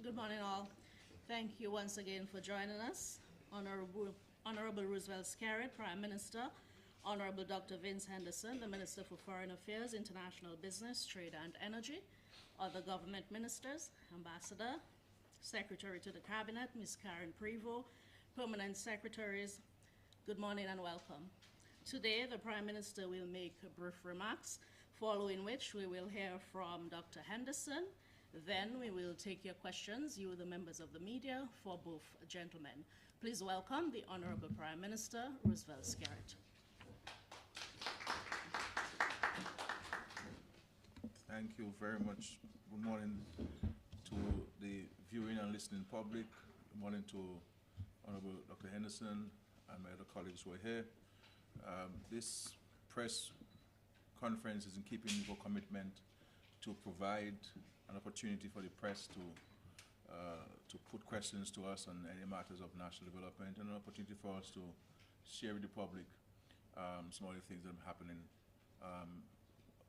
Good morning, all. Thank you once again for joining us. Honorable Roosevelt Skerrit, Prime Minister, Honorable Dr. Vince Henderson, the Minister for Foreign Affairs, International Business, Trade and Energy, other government ministers, Ambassador, Secretary to the Cabinet, Ms. Karen Prevost, Permanent Secretaries, good morning and welcome. Today, the Prime Minister will make brief remarks, following which we will hear from Dr. Henderson. Then we will take your questions, you the members of the media, for both gentlemen. Please welcome the Honorable Prime Minister, Roosevelt Skerrit. Thank you very much. Good morning to the viewing and listening public. Good morning to Honorable Dr. Henderson and my other colleagues who are here. This press conference is in keeping with our commitment to provide an opportunity for the press to put questions to us on any matters of national development, and an opportunity for us to share with the public some of the things that are happening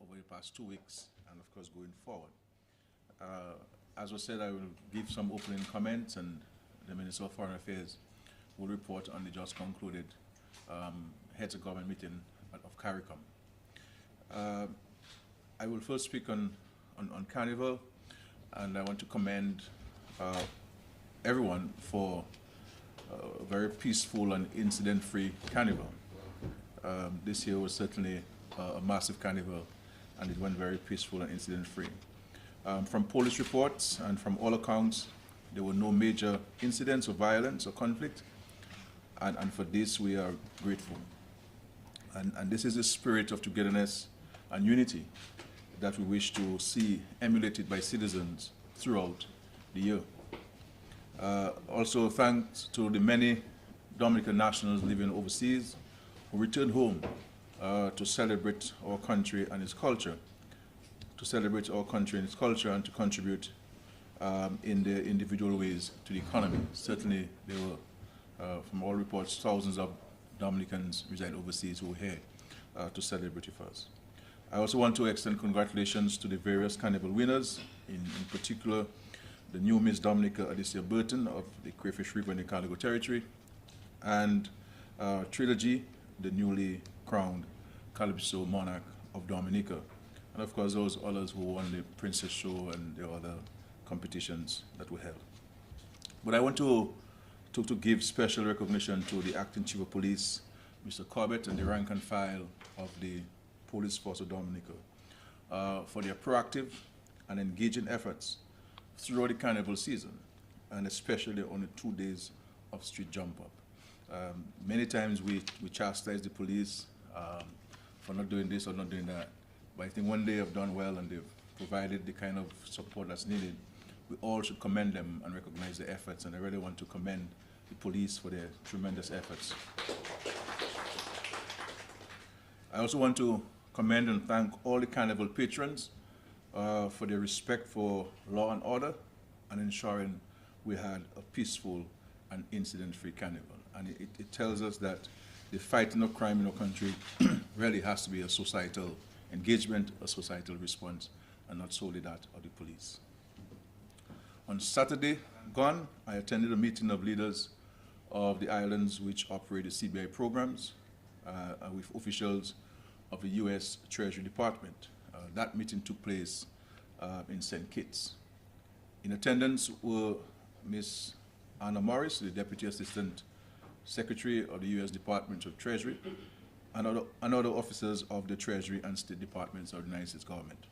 over the past 2 weeks and, of course, going forward. As was said, I will give some opening comments, and the Minister of Foreign Affairs will report on the just concluded heads of government meeting of CARICOM. I will first speak on Carnival, and I want to commend everyone for a very peaceful and incident-free Carnival. This year was certainly a massive Carnival, and it went very peaceful and incident-free. From police reports and from all accounts, there were no major incidents of violence or conflict, and for this we are grateful. And this is the spirit of togetherness and unity that we wish to see emulated by citizens throughout the year. Also, thanks to the many Dominican nationals living overseas who returned home to celebrate our country and its culture, and to contribute in their individual ways to the economy. Certainly, there were, from all reports, thousands of Dominicans reside overseas who were here to celebrate with us. I also want to extend congratulations to the various Carnival winners, in particular the new Miss Dominica Alicia Burton of the Crayfish River in the Carnival Territory, and Trilogy, the newly crowned Calypso Monarch of Dominica, and of course those others who won the Princess Show and the other competitions that were held. But I want to give special recognition to the Acting Chief of Police, Mr. Corbett, and the rank and file of the Police Force of Dominica for their proactive and engaging efforts throughout the Carnival season, and especially on the 2 days of street jump up. Many times we chastise the police for not doing this or not doing that, but I think when they have done well and they've provided the kind of support that's needed, we all should commend them and recognize their efforts, and I really want to commend the police for their tremendous efforts. I also want to commend and thank all the Carnival patrons for their respect for law and order and ensuring we had a peaceful and incident-free Carnival. And it tells us that the fighting of crime in our country really has to be a societal engagement, a societal response, and not solely that of the police. On Saturday gone, I attended a meeting of leaders of the islands which operate the CBI programs with officials of the U.S. Treasury Department. That meeting took place in St. Kitts. In attendance were Ms. Anna Morris, the Deputy Assistant Secretary of the U.S. Department of Treasury, and other officers of the Treasury and State Departments of the United States government.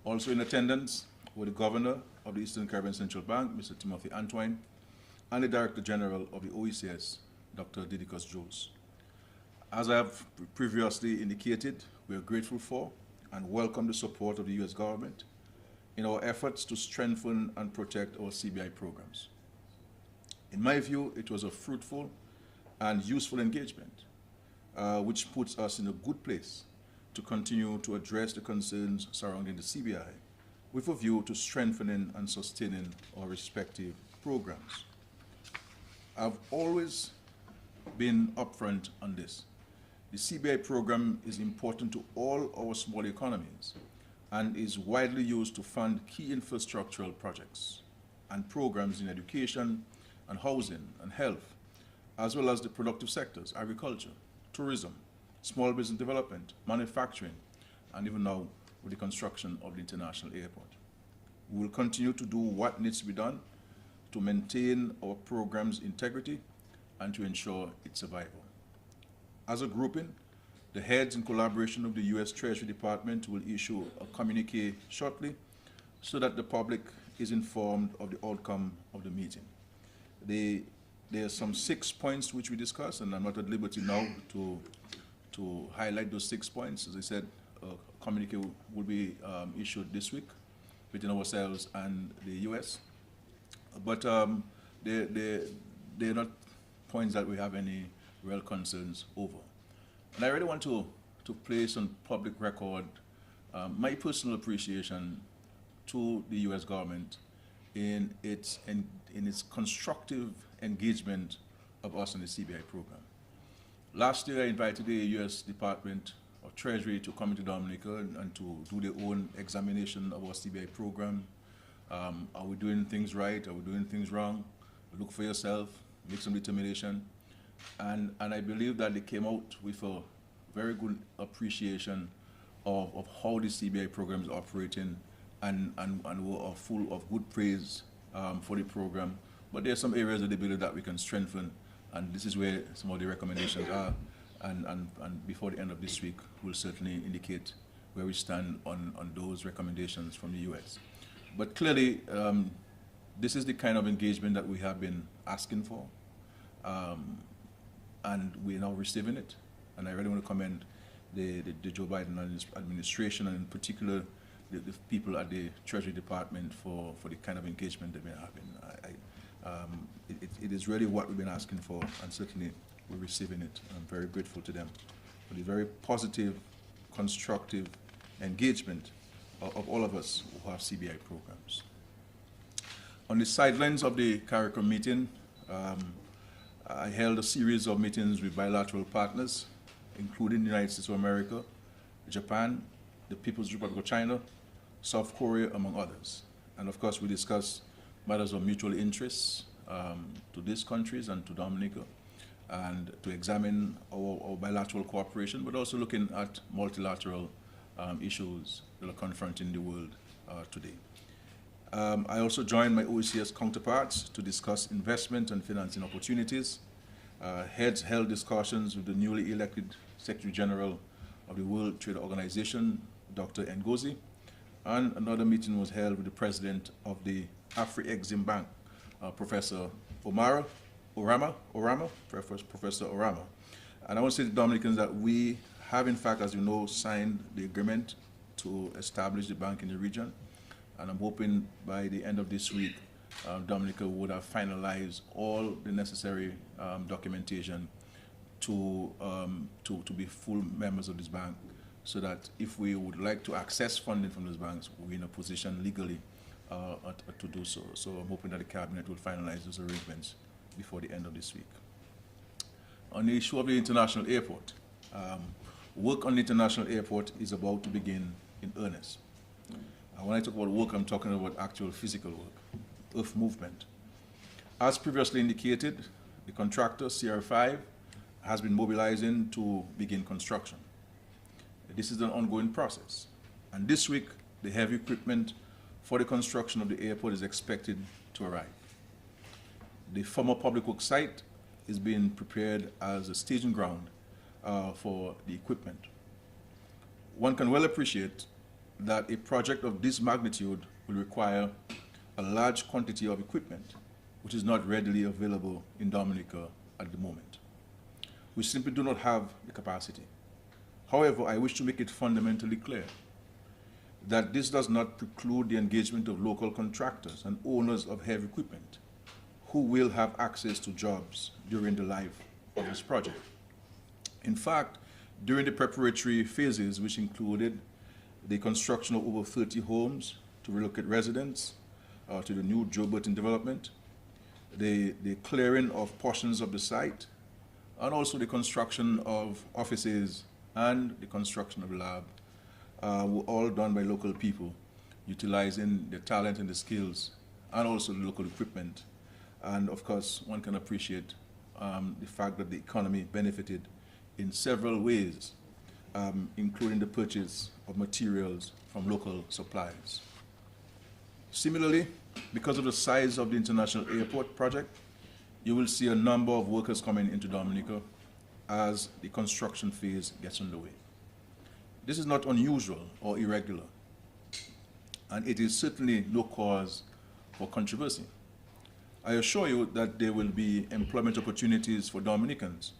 Also in attendance were the Governor of the Eastern Caribbean Central Bank, Mr. Timothy Antwine, and the Director General of the OECS, Dr. Didicus Jules. As I have previously indicated, we are grateful for and welcome the support of the U.S. government in our efforts to strengthen and protect our CBI programs. In my view, it was a fruitful and useful engagement, which puts us in a good place to continue to address the concerns surrounding the CBI with a view to strengthening and sustaining our respective programs. I've always been upfront on this. The CBI program is important to all our small economies and is widely used to fund key infrastructural projects. and programs in education and housing and health, as well as the productive sectors, agriculture, tourism, small business development, manufacturing, and even now with the construction of the international airport. We will continue to do what needs to be done to maintain our program's integrity and to ensure its survival. As a grouping, the heads, in collaboration with the U.S. Treasury Department, will issue a communique shortly so that the public is informed of the outcome of the meeting. There are some 6 points which we discussed, and I'm not at liberty now to highlight those 6 points. As I said, a communique will be issued this week between ourselves and the U.S. But they're not points that we have any real concerns over. And I really want to place on public record my personal appreciation to the U.S. government in its constructive engagement of us in the CBI program. Last year, I invited the U.S. Department of Treasury to come into Dominica and to do their own examination of our CBI program. Are we doing things right? Are we doing things wrong? Look for yourself, make some determination. And I believe that they came out with a very good appreciation of how the CBI program is operating and were full of good praise for the program. But there are some areas that they believe that we can strengthen, and this is where some of the recommendations are. And before the end of this week, we'll certainly indicate where we stand on those recommendations from the U.S. But clearly, this is the kind of engagement that we have been asking for. And we're now receiving it. And I really want to commend the Joe Biden administration, and in particular the people at the Treasury Department for the kind of engagement they've been having. It is really what we've been asking for, and certainly we're receiving it. I'm very grateful to them for the very positive, constructive engagement of all of us who have CBI programs. On the sidelines of the CARICOM meeting, I held a series of meetings with bilateral partners, including the United States of America, Japan, the People's Republic of China, South Korea, among others. And of course, we discussed matters of mutual interest to these countries and to Dominica, and to examine our bilateral cooperation, but also looking at multilateral issues that are confronting the world today. I also joined my OECS counterparts to discuss investment and financing opportunities. Heads held discussions with the newly elected Secretary General of the World Trade Organization, Dr. Ngozi, and another meeting was held with the President of the Afri-Exim Bank, Professor Orama. And I want to say to Dominicans that we have, in fact, as you know, signed the agreement to establish the bank in the region. And I'm hoping by the end of this week, Dominica would have finalized all the necessary documentation to be full members of this bank, so that if we would like to access funding from those banks, we're in a position legally to do so. So I'm hoping that the Cabinet will finalize those arrangements before the end of this week. On the issue of the international airport, work on the international airport is about to begin in earnest. When I talk about work, I'm talking about actual physical work, earth movement. As previously indicated, the contractor, CR5, has been mobilizing to begin construction. This is an ongoing process. And this week, the heavy equipment for the construction of the airport is expected to arrive. The former public works site is being prepared as a staging ground for the equipment. One can well appreciate that a project of this magnitude will require a large quantity of equipment, which is not readily available in Dominica at the moment. We simply do not have the capacity. However, I wish to make it fundamentally clear that this does not preclude the engagement of local contractors and owners of heavy equipment who will have access to jobs during the life of this project. In fact, during the preparatory phases, which included the construction of over 30 homes to relocate residents to the new Joe Burton development, the clearing of portions of the site, and also the construction of offices and the construction of the lab were all done by local people, utilizing the talent and the skills and also the local equipment. And of course, one can appreciate the fact that the economy benefited in several ways, including the purchase of materials from local suppliers. Similarly, because of the size of the international airport project, you will see a number of workers coming into Dominica as the construction phase gets underway. This is not unusual or irregular, and it is certainly no cause for controversy. I assure you that there will be employment opportunities for Dominicans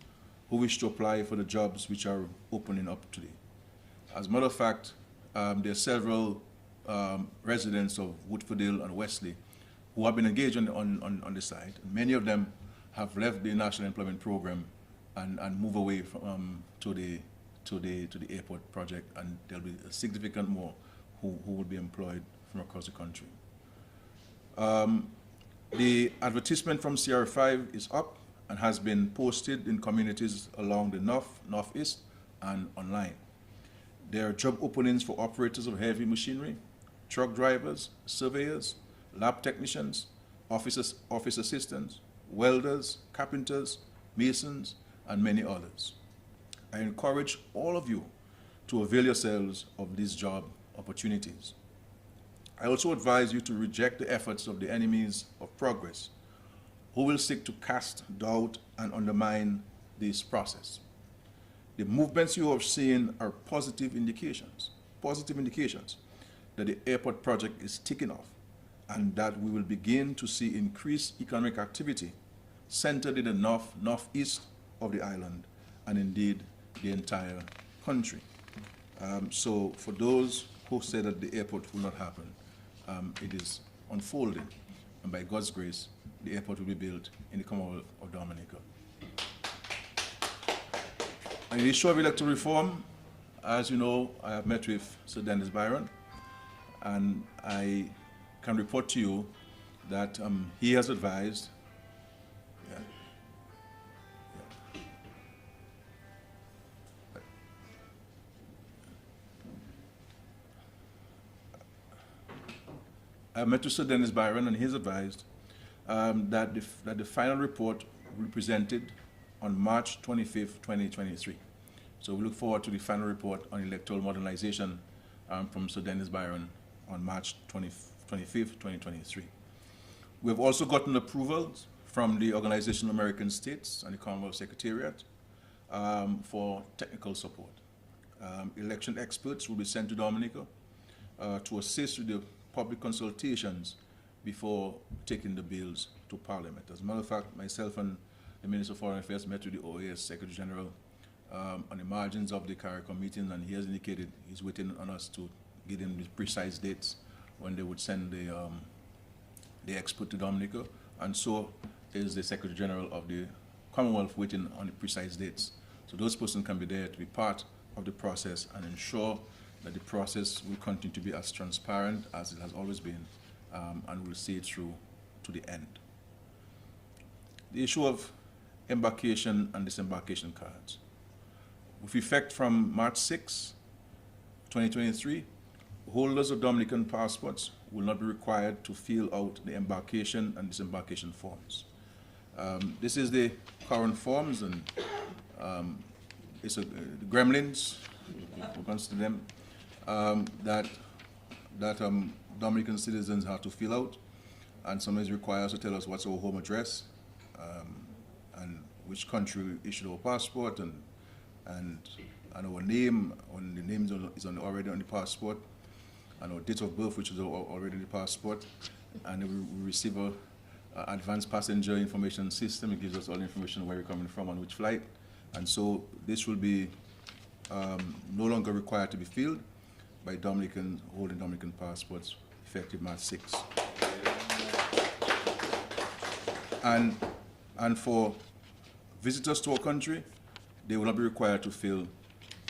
who wish to apply for the jobs which are opening up today. As a matter of fact, there are several residents of Woodfordale and Wesley who have been engaged on the site. Many of them have left the National Employment Program and move away from, to the airport project, and there'll be a significant more who will be employed from across the country. The advertisement from CR5 is up and has been posted in communities along the northeast, and online. There are job openings for operators of heavy machinery, truck drivers, surveyors, lab technicians, office assistants, welders, carpenters, masons, and many others. I encourage all of you to avail yourselves of these job opportunities. I also advise you to reject the efforts of the enemies of progress who will seek to cast doubt and undermine this process. The movements you have seen are positive indications that the airport project is taking off and that we will begin to see increased economic activity centered in the northeast of the island and indeed the entire country. So for those who say that the airport will not happen, it is unfolding, and by God's grace, the airport will be built in the Commonwealth of Dominica. On the issue of electoral reform, as you know, I have met with Sir Dennis Byron, and I can report to you that he has advised I met with Sir Dennis Byron, and he's advised that the final report will be presented on March 25th, 2023. So we look forward to the final report on electoral modernization from Sir Dennis Byron on March 25th, 2023. We have also gotten approvals from the Organization of American States and the Commonwealth Secretariat for technical support. Election experts will be sent to Dominica to assist with the public consultations before taking the bills to Parliament. As a matter of fact, myself and the Minister of Foreign Affairs met with the OAS Secretary General on the margins of the CARICOM meeting, and he has indicated he's waiting on us to give him the precise dates when they would send the expert to Dominica, and so is the Secretary General of the Commonwealth waiting on the precise dates. So those persons can be there to be part of the process and ensure that the process will continue to be as transparent as it has always been, and we'll see it through to the end. The issue of embarkation and disembarkation cards. With effect from March 6, 2023, holders of Dominican passports will not be required to fill out the embarkation and disembarkation forms. This is the current forms, and it's the gremlins, we consider them, that Dominican citizens have to fill out, and sometimes require us to tell us what's our home address, and which country issued our passport, and our name, when the name is already on the passport, and our date of birth, which is already in the passport, and we receive a advanced passenger information system. It gives us all the information where we're coming from, on which flight, and so this will be no longer required to be filled by Dominicans holding Dominican passports effective March 6. And for visitors to our country, they will not be required to fill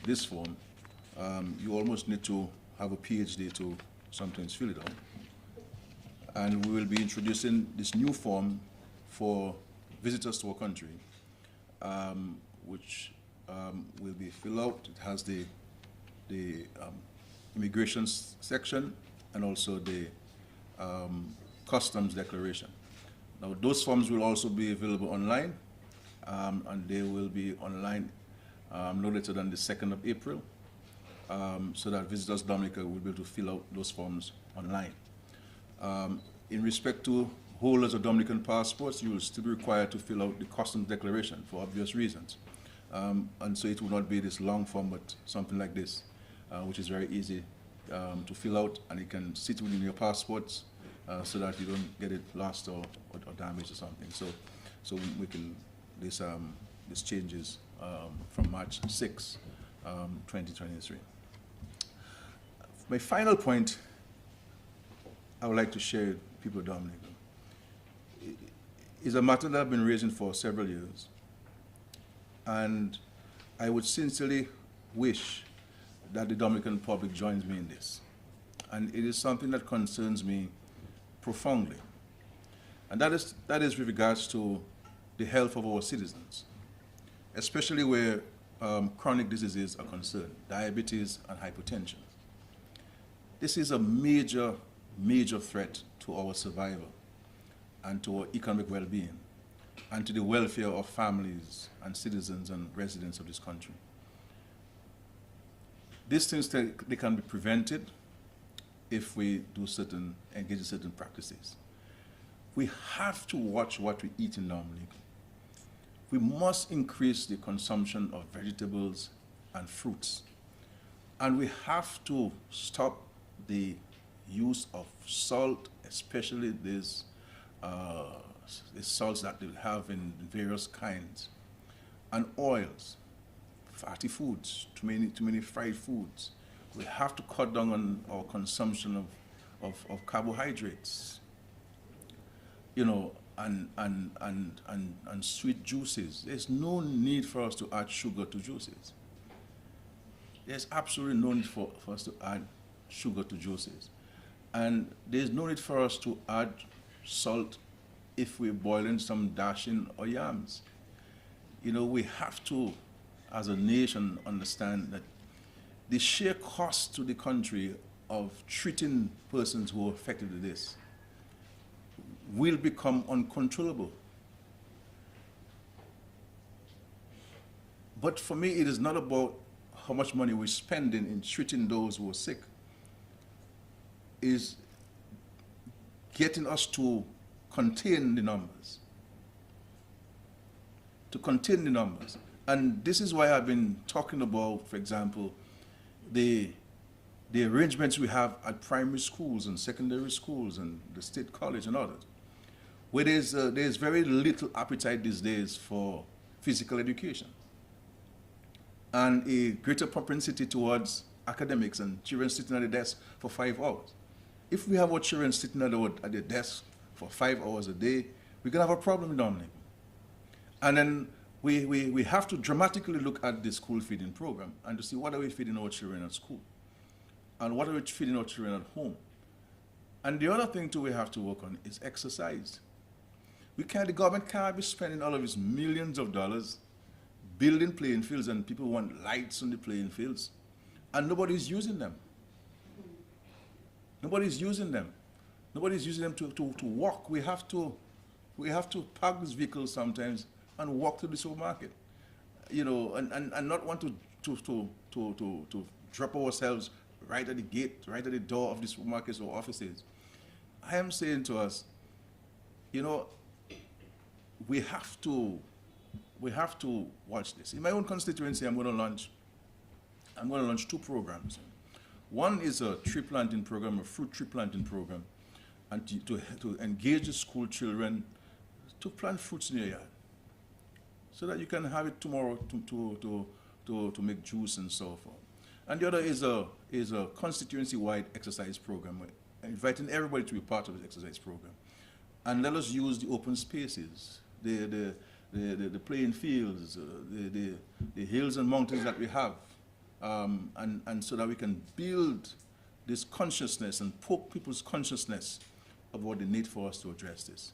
this form. You almost need to have a PhD to sometimes fill it out. And we will be introducing this new form for visitors to our country, which will be filled out. It has the immigration section and also the customs declaration. Now, those forms will also be available online, and they will be online no later than the 2nd of April, so that visitors to Dominica will be able to fill out those forms online. In respect to holders of Dominican passports, you will still be required to fill out the customs declaration for obvious reasons. And so it will not be this long form, but something like this, which is very easy to fill out, and it can sit within your passports so that you don't get it lost or damaged or something. So we can, this changes from March 6, 2023. My final point I would like to share with people of Dominica is a matter that I've been raising for several years. And I would sincerely wish that the Dominican public joins me in this. And it is something that concerns me profoundly. And that is with regards to the health of our citizens, especially where chronic diseases are concerned, diabetes and hypertension. This is a major, major threat to our survival and to our economic well-being and to the welfare of families and citizens and residents of this country. These things, they can be prevented if we engage in certain practices. We have to watch what we eat in Dominica. We must increase the consumption of vegetables and fruits. And we have to stop the use of salt, especially these salts that they have in various kinds, and oils, fatty foods, too many fried foods. We have to cut down on our consumption of carbohydrates, you know, and sweet juices. There's no need for us to add sugar to juices. There's absolutely no need for us to add sugar to juices. And there's no need for us to add salt if we're boiling some dashing or yams. You know, we have to, as a nation, understand that the sheer cost to the country of treating persons who are affected with this will become uncontrollable. But for me, it is not about how much money we're spending in treating those who are sick. It is getting us to contain the numbers. To contain the numbers. And this is why I've been talking about, for example, the arrangements we have at primary schools and secondary schools and the state college and others, where there's very little appetite these days for physical education and a greater propensity towards academics and children sitting at the desk for 5 hours. If we have our children sitting at the desk for 5 hours a day, we're going to have a problem in Dominica. And then we have to dramatically look at the school feeding program and to see what are we feeding our children at school and what are we feeding our children at home. And the other thing too we have to work on is exercise. The government can't be spending all of its millions of dollars building playing fields, and people want lights on the playing fields, and nobody's using them. Nobody's using them. Nobody's using them to walk. We have to park these vehicles sometimes and walk to the supermarket, you know, and not want to drop ourselves right at the gate, right at the door of the supermarkets or offices. I am saying to us, you know, we have to watch this. In my own constituency, I'm going to launch 2 programs. One is a tree planting program, a fruit tree planting program, and to engage the school children to plant fruits in your yard, so that you can have it tomorrow to make juice and so forth. And the other is a constituency-wide exercise program, inviting everybody to be part of the exercise program. And let us use the open spaces, the playing fields, the hills and mountains that we have, and so that we can build this consciousness and poke people's consciousness about the need for us to address this.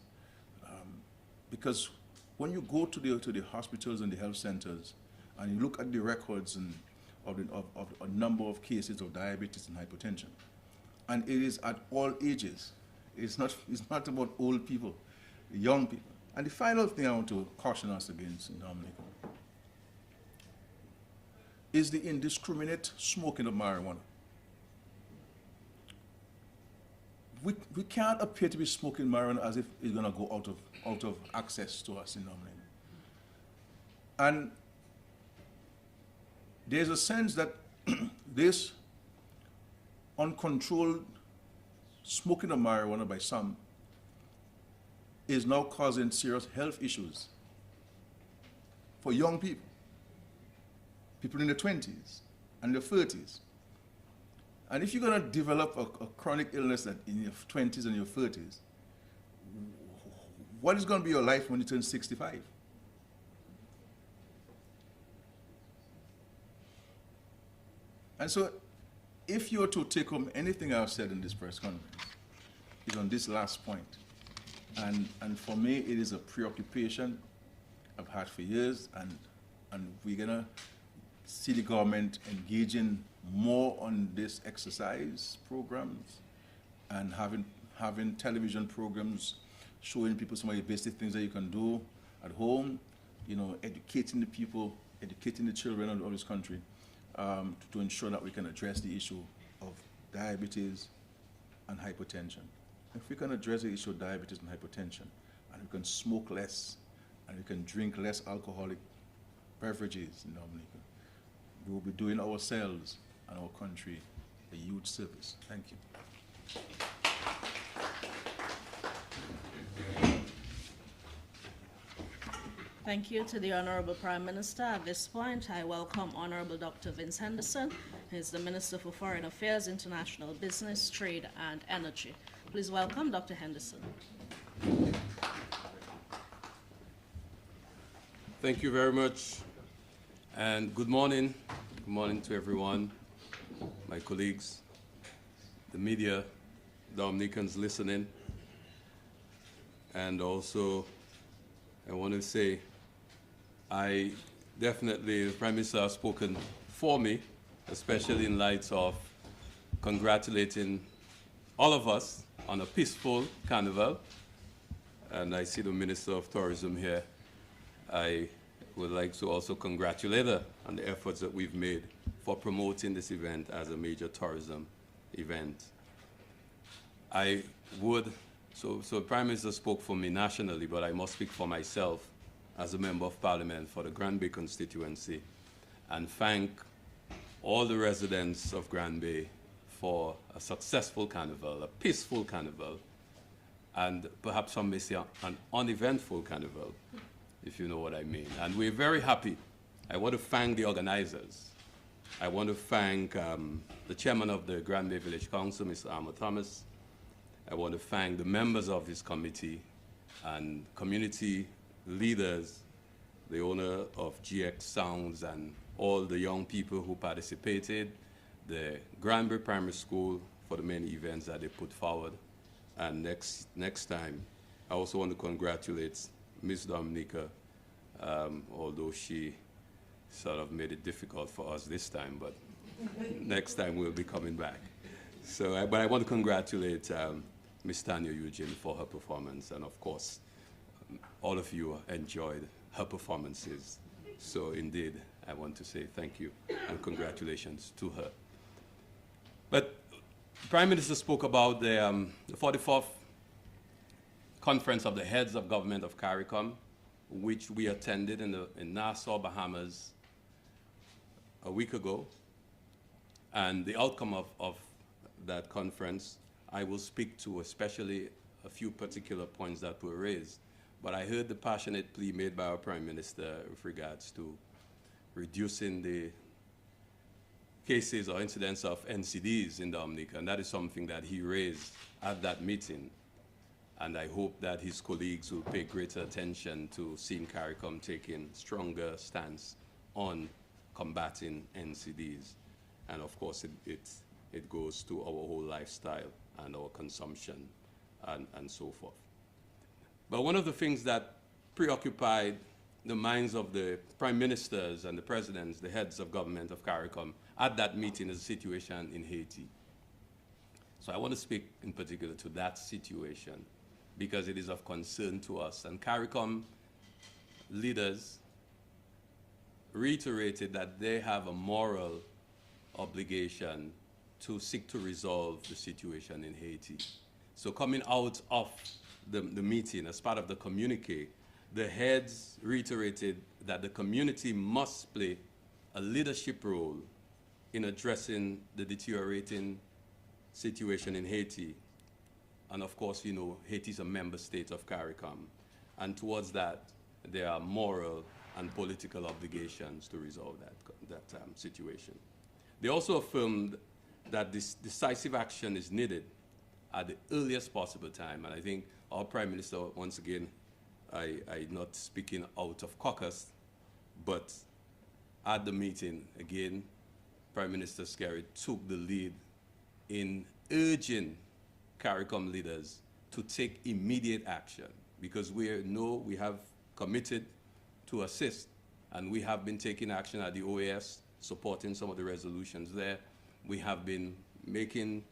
Because when you go to the hospitals and the health centers and you look at the records of a number of cases of diabetes and hypertension, and it is at all ages. It's not about old people, young people. And the final thing I want to caution us against in Dominica is the indiscriminate smoking of marijuana. We can't appear to be smoking marijuana as if it's going to go out of access to us in Dominica. And there's a sense that this uncontrolled smoking of marijuana by some is now causing serious health issues for young people, people in their 20s and their 30s. And if you're going to develop a chronic illness that in your 20s and your 30s, what is going to be your life when you turn 65? And so, if you were to take home anything I've said in this press conference, it's on this last point. And for me, it is a preoccupation I've had for years, and we're going to see the government engaging more on this exercise programs and having television programs showing people some of the basic things that you can do at home, educating the people, educating the children of this country to ensure that we can address the issue of diabetes and hypertension. If we can address the issue of diabetes and hypertension, and we can smoke less, and we can drink less alcoholic beverages in Dominica, we will be doing ourselves and our country a huge service. Thank you. Thank you to the Honorable Prime Minister. At this point, I welcome Honorable Dr. Vince Henderson, who is the Minister for Foreign Affairs, International Business, Trade and Energy. Please welcome Dr. Henderson. Thank you very much, and good morning. Good morning to everyone, my colleagues, the media, Dominicans listening, and also I want to say the Prime Minister has spoken for me, especially in light of congratulating all of us on a peaceful carnival. And I see the Minister of Tourism here. I would like to also congratulate her on the efforts that we've made for promoting this event as a major tourism event. So the Prime Minister spoke for me nationally, but I must speak for myself as a Member of Parliament for the Grand Bay constituency and thank all the residents of Grand Bay for a successful carnival, a peaceful carnival, and perhaps some may say an uneventful carnival, if you know what I mean. And we're very happy. I want to thank the organizers. I want to thank the chairman of the Grand Bay Village Council, Mr. Armour Thomas. I want to thank the members of this committee and community leaders, the owner of GX Sounds, and all the young people who participated, the Grand Bay Primary School for the many events that they put forward. And next time, I also want to congratulate Ms. Dominica, although she sort of made it difficult for us this time, but next time we'll be coming back. So, but I want to congratulate Ms. Tanya Eugene for her performance, and of course, all of you enjoyed her performances. So indeed, I want to say thank you and congratulations to her. But the Prime Minister spoke about the 44th Conference of the Heads of Government of CARICOM, which we attended in Nassau, Bahamas, a week ago. And the outcome of that conference, I will speak to, especially a few particular points that were raised. But I heard the passionate plea made by our Prime Minister with regards to reducing the cases or incidents of NCDs in Dominica, and that is something that he raised at that meeting. And I hope that his colleagues will pay greater attention to seeing CARICOM taking stronger stance on combating NCDs. And of course, it goes to our whole lifestyle and our consumption and so forth. But one of the things that preoccupied the minds of the prime ministers and the presidents, the heads of government of CARICOM, at that meeting is the situation in Haiti. So I want to speak in particular to that situation because it is of concern to us. And CARICOM leaders reiterated that they have a moral obligation to seek to resolve the situation in Haiti. So coming out of the meeting as part of the communique, the heads reiterated that the community must play a leadership role in addressing the deteriorating situation in Haiti. And of course, you know, Haiti is a member state of CARICOM. And towards that, there are moral and political obligations to resolve that situation. They also affirmed that this decisive action is needed at the earliest possible time. And I think our Prime Minister, once again, I'm not speaking out of caucus, but at the meeting, again, Prime Minister Skerrit took the lead in urging CARICOM leaders to take immediate action because we have committed to assist, and we have been taking action at the OAS, supporting some of the resolutions there. We have been making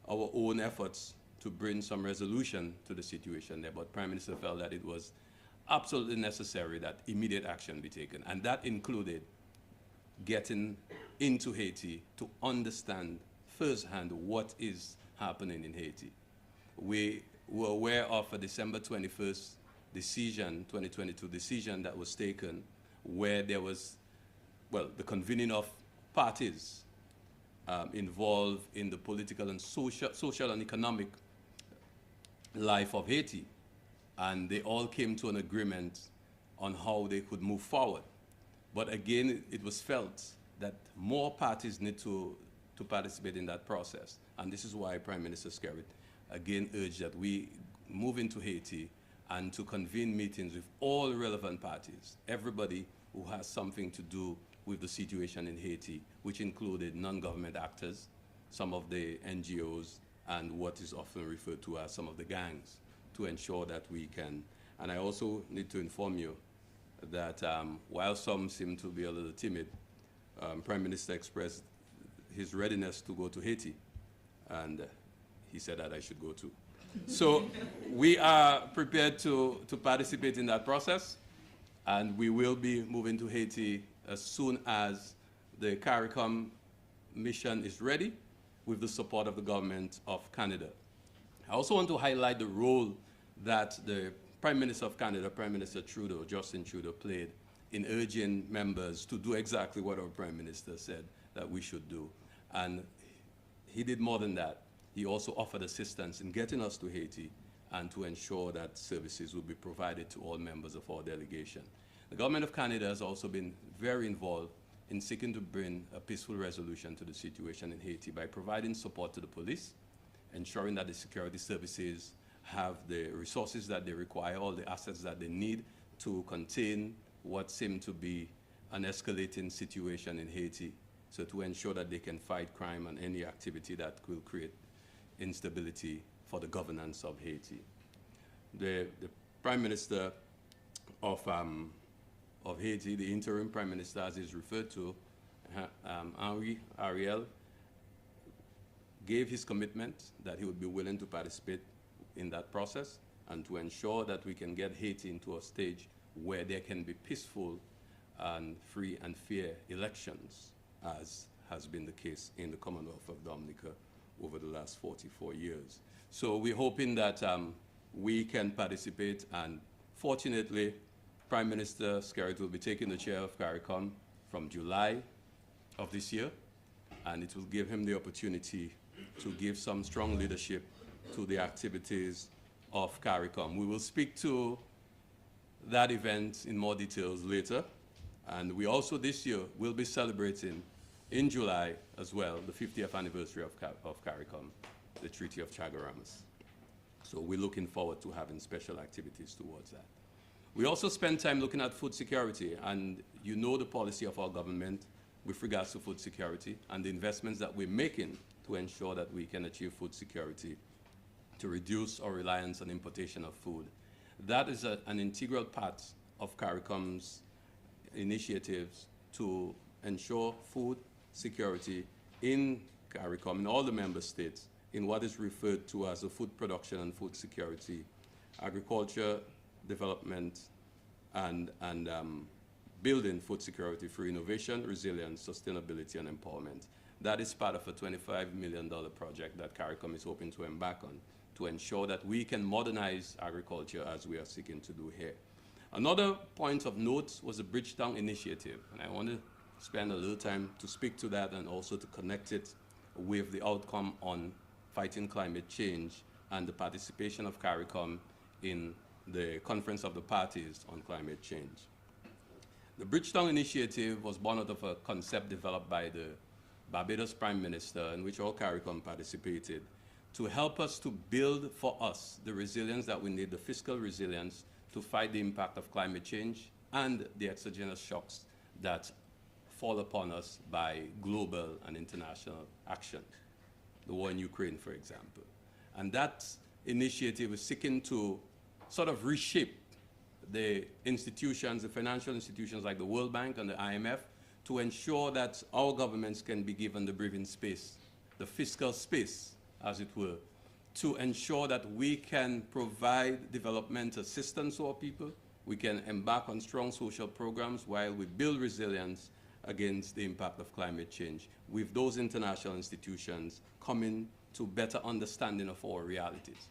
our own efforts to bring some resolution to the situation there, but Prime Minister felt that it was absolutely necessary that immediate action be taken, and that included getting into Haiti to understand firsthand what is happening in Haiti. We were aware of a December 21st decision, 2022 decision that was taken where there was, well, the convening of parties involved in the political and social and economic life of Haiti. And they all came to an agreement on how they could move forward. But again, it was felt that more parties need to participate in that process. And this is why Prime Minister Skerrit again urged that we move into Haiti and to convene meetings with all relevant parties, everybody who has something to do with the situation in Haiti, which included non-government actors, some of the NGOs, and what is often referred to as some of the gangs, to ensure that we can. And I also need to inform you that while some seem to be a little timid, Prime Minister expressed his readiness to go to Haiti, and he said that I should go too. So we are prepared to participate in that process, and we will be moving to Haiti as soon as the CARICOM mission is ready with the support of the government of Canada. I also want to highlight the role that the Prime Minister of Canada, Prime Minister Trudeau, Justin Trudeau, played in urging members to do exactly what our Prime Minister said that we should do. And he did more than that. He also offered assistance in getting us to Haiti and to ensure that services will be provided to all members of our delegation. The government of Canada has also been very involved in seeking to bring a peaceful resolution to the situation in Haiti by providing support to the police, ensuring that the security services have the resources that they require, all the assets that they need to contain what seemed to be an escalating situation in Haiti, so to ensure that they can fight crime and any activity that will create instability for the governance of Haiti. The Prime Minister of Haiti, the interim Prime Minister, as is referred to, Henri Ariel, gave his commitment that he would be willing to participate in that process and to ensure that we can get Haiti into a stage where there can be peaceful and free and fair elections, as has been the case in the Commonwealth of Dominica over the last 44 years. So we're hoping that we can participate, and fortunately, Prime Minister Skerrit will be taking the chair of CARICOM from July of this year, and it will give him the opportunity to give some strong leadership to the activities of CARICOM. We will speak to that event in more details later, and we also this year will be celebrating in July as well the 50th anniversary of CARICOM, the Treaty of Chagaramas. So we're looking forward to having special activities towards that. We also spend time looking at food security, and you know the policy of our government with regards to food security and the investments that we're making to ensure that we can achieve food security, to reduce our reliance on importation of food. That is an integral part of CARICOM's initiatives to ensure food security in CARICOM, in all the member states, in what is referred to as the food production and food security, agriculture, development, and building food security through innovation, resilience, sustainability, and empowerment. That is part of a $25 million project that CARICOM is hoping to embark on to ensure that we can modernize agriculture as we are seeking to do here. Another point of note was the Bridgetown Initiative, and I want to spend a little time to speak to that and also to connect it with the outcome on fighting climate change and the participation of CARICOM in the Conference of the Parties on Climate Change. The Bridgetown Initiative was born out of a concept developed by the Barbados Prime Minister, in which all CARICOM participated, to help us to build for us the resilience that we need, the fiscal resilience, to fight the impact of climate change and the exogenous shocks that fall upon us by global and international action. The war in Ukraine, for example. And that initiative is seeking to sort of reshape the institutions, the financial institutions like the World Bank and the IMF, to ensure that our governments can be given the breathing space, the fiscal space, as it were, to ensure that we can provide development assistance to our people, we can embark on strong social programs while we build resilience against the impact of climate change, with those international institutions coming to better understanding of our realities.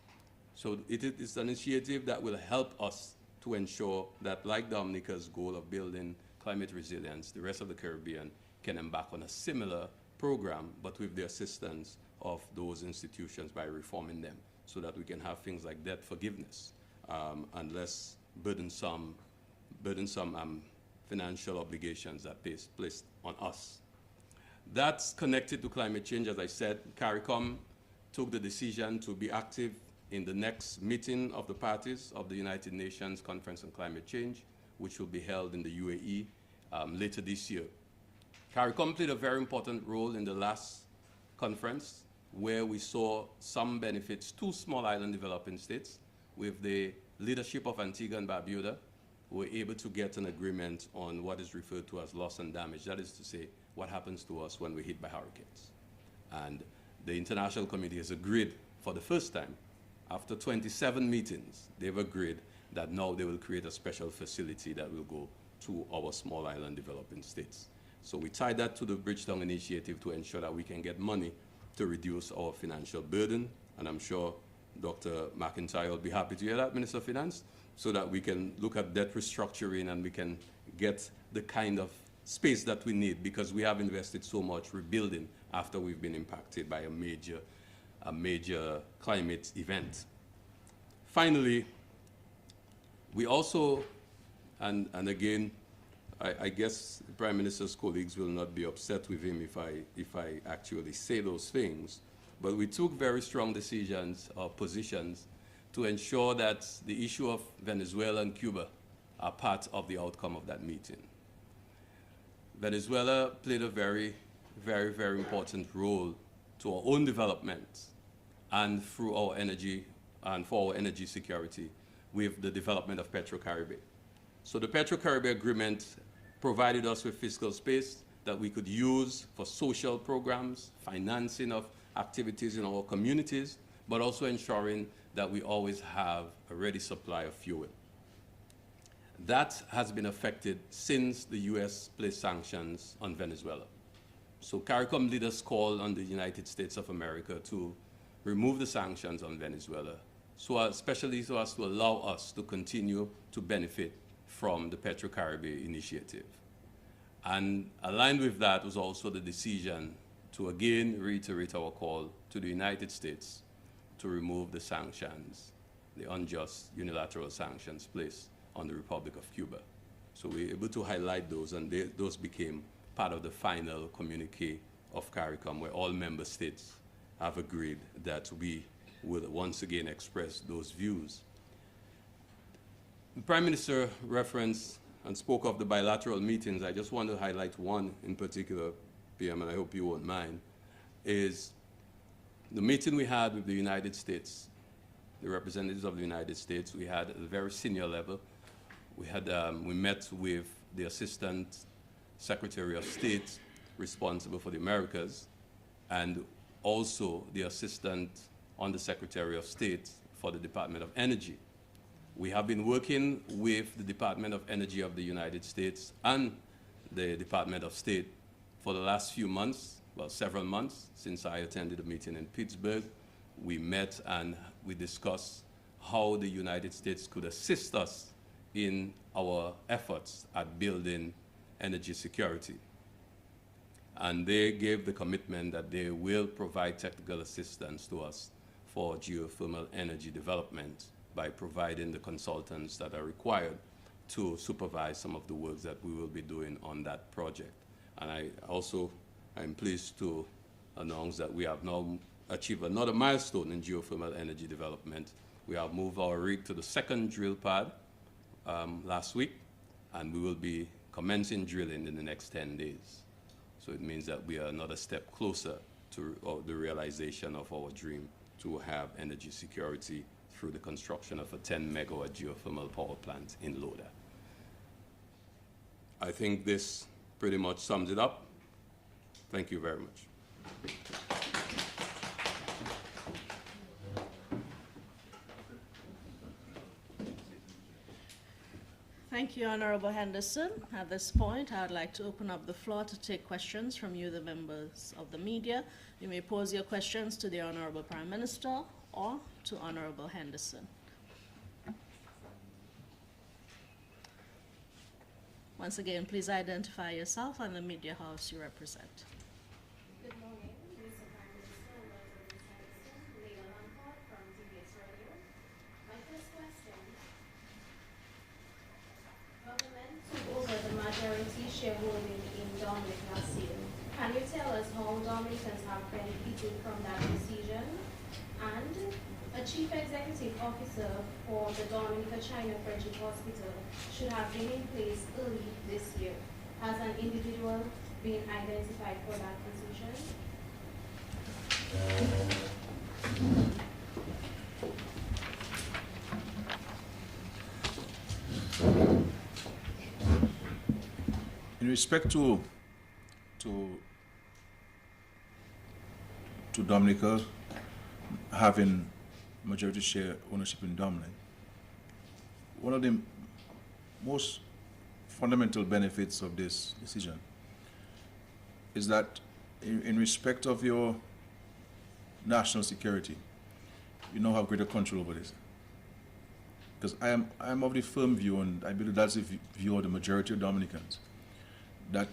So it is an initiative that will help us to ensure that, like Dominica's goal of building climate resilience, the rest of the Caribbean can embark on a similar program, but with the assistance of those institutions by reforming them, so that we can have things like debt forgiveness and less burdensome financial obligations that placed on us. That's connected to climate change. As I said, CARICOM took the decision to be active in the next meeting of the parties of the United Nations Conference on Climate Change, which will be held in the UAE later this year. CARICOM played a very important role in the last conference, where we saw some benefits to small island developing states. With the leadership of Antigua and Barbuda, we were able to get an agreement on what is referred to as loss and damage. That is to say, what happens to us when we're hit by hurricanes. And the international community has agreed for the first time, after 27 meetings, they've agreed that now they will create a special facility that will go to our small island developing states. So we tied that to the Bridgetown Initiative to ensure that we can get money to reduce our financial burden. And I'm sure Dr. McIntyre will be happy to hear that, Minister of Finance, so that we can look at debt restructuring and we can get the kind of space that we need, because we have invested so much rebuilding after we've been impacted by a major climate event. Finally, we also, and again, I guess the Prime Minister's colleagues will not be upset with him if I actually say those things, but we took very strong decisions or positions to ensure that the issue of Venezuela and Cuba are part of the outcome of that meeting. Venezuela played a very, very, very important role to our own development and through our energy and for our energy security with the development of Petro-Caribe. So the Petro-Caribe agreement provided us with fiscal space that we could use for social programs, financing of activities in our communities, but also ensuring that we always have a ready supply of fuel. That has been affected since the US placed sanctions on Venezuela. So CARICOM leaders called on the United States of America to remove the sanctions on Venezuela, especially so as to allow us to continue to benefit from the Petro-Caribe initiative. And aligned with that was also the decision to again reiterate our call to the United States to remove the sanctions, the unjust unilateral sanctions placed on the Republic of Cuba. So we were able to highlight those, and those became part of the final communique of CARICOM, where all member states have agreed that we will once again express those views. The Prime Minister referenced and spoke of the bilateral meetings. I just want to highlight one in particular, PM, and I hope you won't mind, is the meeting we had with the United States, the representatives of the United States. We had at a very senior level. We met with the Assistant Secretary of State responsible for the Americas, and also the Assistant Undersecretary of State for the Department of Energy. We have been working with the Department of Energy of the United States and the Department of State for the last few months, well, several months, since I attended a meeting in Pittsburgh. We met and we discussed how the United States could assist us in our efforts at building energy security. And they gave the commitment that they will provide technical assistance to us for geothermal energy development by providing the consultants that are required to supervise some of the work that we will be doing on that project. And I'm pleased to announce that we have now achieved another milestone in geothermal energy development. We have moved our rig to the second drill pad last week, and we will be commencing drilling in the next 10 days. So it means that we are another step closer to the realization of our dream to have energy security through the construction of a 10-megawatt geothermal power plant in Loda. I think this pretty much sums it up. Thank you very much. Thank you, Honorable Henderson. At this point, I would like to open up the floor to take questions from you, the members of the media. You may pose your questions to the Honorable Prime Minister or to Honorable Henderson. Once again, please identify yourself and the media house you represent. Good morning, Mr. Prime Minister, Hon Roosevelt Skerrit, Leila Lampard from TBS Radio. My first question, government took over the majority shareholding in Dominic last year. Can you tell us how Dominicans have benefited from that decision? And a chief executive officer for the Dominica China Friendship Hospital should have been in place early this year. Has an individual been identified for that position? In respect to Dominica having majority share ownership in Dominic, one of the most fundamental benefits of this decision is that in respect of your national security, you now have greater control over this. Because I am of the firm view, and I believe that's the view of the majority of Dominicans, that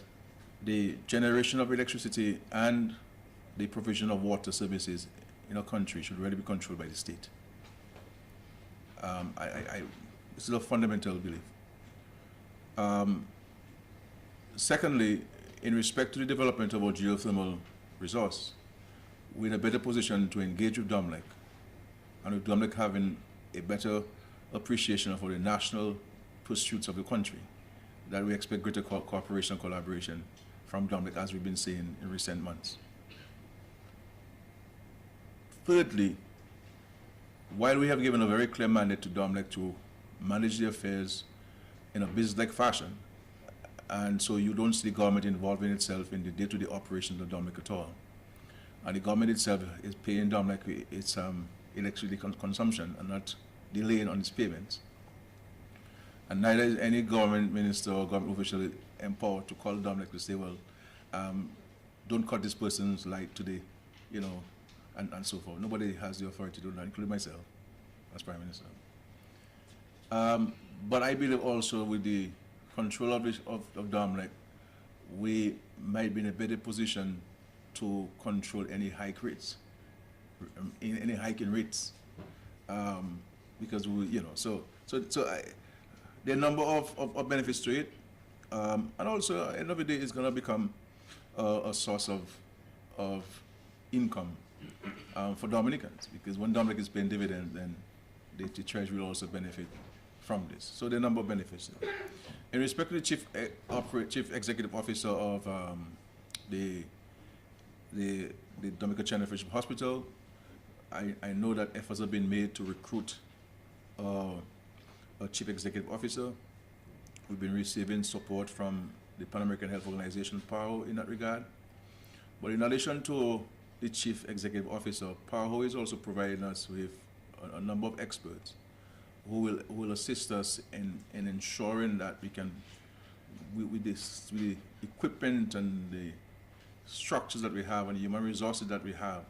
the generation of electricity and the provision of water services in our country should really be controlled by the state. This is a fundamental belief. Secondly, in respect to the development of our geothermal resource, we're in a better position to engage with DOMLEC, and with DOMLEC having a better appreciation of the national pursuits of the country, that we expect greater cooperation and collaboration from DOMLEC, as we've been seeing in recent months. Thirdly, while we have given a very clear mandate to DOMLEC to manage the affairs in a business-like fashion, and so you don't see the government involving itself in the day-to-day operations of DOMLEC at all, and the government itself is paying DOMLEC its electricity consumption and not delaying on its payments, and neither is any government minister or government official empowered to call DOMLEC to say, well, don't cut this person's light today, you know, and so forth. Nobody has the authority to do that, including myself as Prime Minister. But I believe also with the control of DOMLEC, we might be in a better position to control any hike rates, any hike in rates, because we, you know, so there are a number of benefits to it, and also at the end of the day, it's going to become a source of income for Dominicans, because when Dominic is paying dividends, then the Treasury will also benefit from this. So there are a number of benefits. In respect to the Chief Executive Officer of the Dominica China Friendship Hospital, I know that efforts have been made to recruit a Chief Executive Officer. We've been receiving support from the Pan American Health Organization, PAO, in that regard. But in addition to the Chief Executive Officer, PAHO is also providing us with a number of experts who will assist us in ensuring that we can, with the equipment and the structures that we have and the human resources that we have,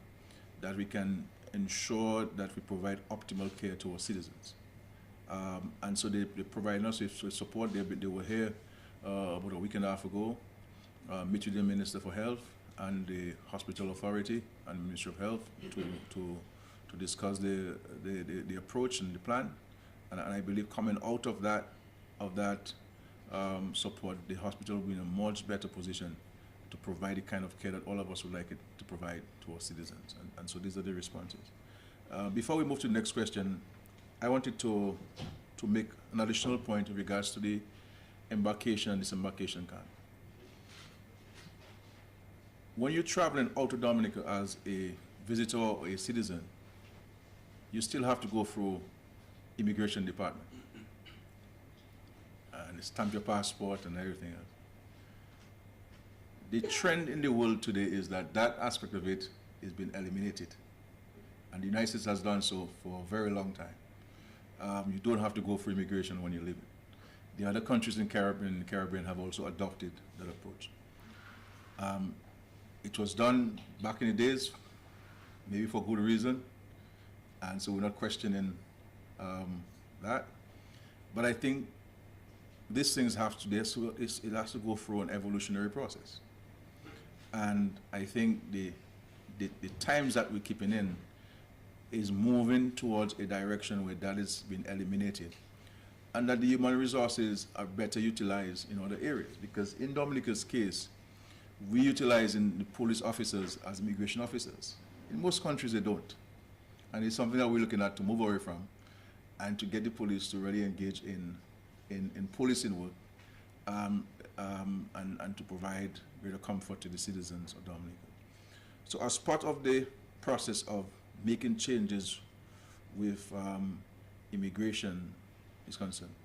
that we can ensure that we provide optimal care to our citizens. And so they provide us with support. They were here about a week and a half ago, meet with the Minister for Health and the Hospital Authority and Ministry of Health to discuss the approach and the plan. And I believe coming out of that support, the hospital will be in a much better position to provide the kind of care that all of us would like it to provide to our citizens. And so these are the responses. Before we move to the next question, I wanted to make an additional point in regards to the embarkation and disembarkation camp. When you're traveling out to Dominica as a visitor or a citizen, you still have to go through immigration department and stamp your passport and everything else. The trend in the world today is that aspect of it is being eliminated, and the United States has done so for a very long time. You don't have to go for immigration when you live it. The other countries in the Caribbean have also adopted that approach. It was done back in the days, maybe for good reason, and so we're not questioning that. But I think these things it has to go through an evolutionary process. And I think the times that we're keeping in is moving towards a direction where that is being eliminated, and that the human resources are better utilized in other areas. Because in Dominica's case, we utilizing the police officers as immigration officers. In most countries, they don't. And it's something that we're looking at to move away from, and to get the police to really engage in policing work, and to provide greater comfort to the citizens of Dominica. So as part of the process of making changes with immigration is concerned,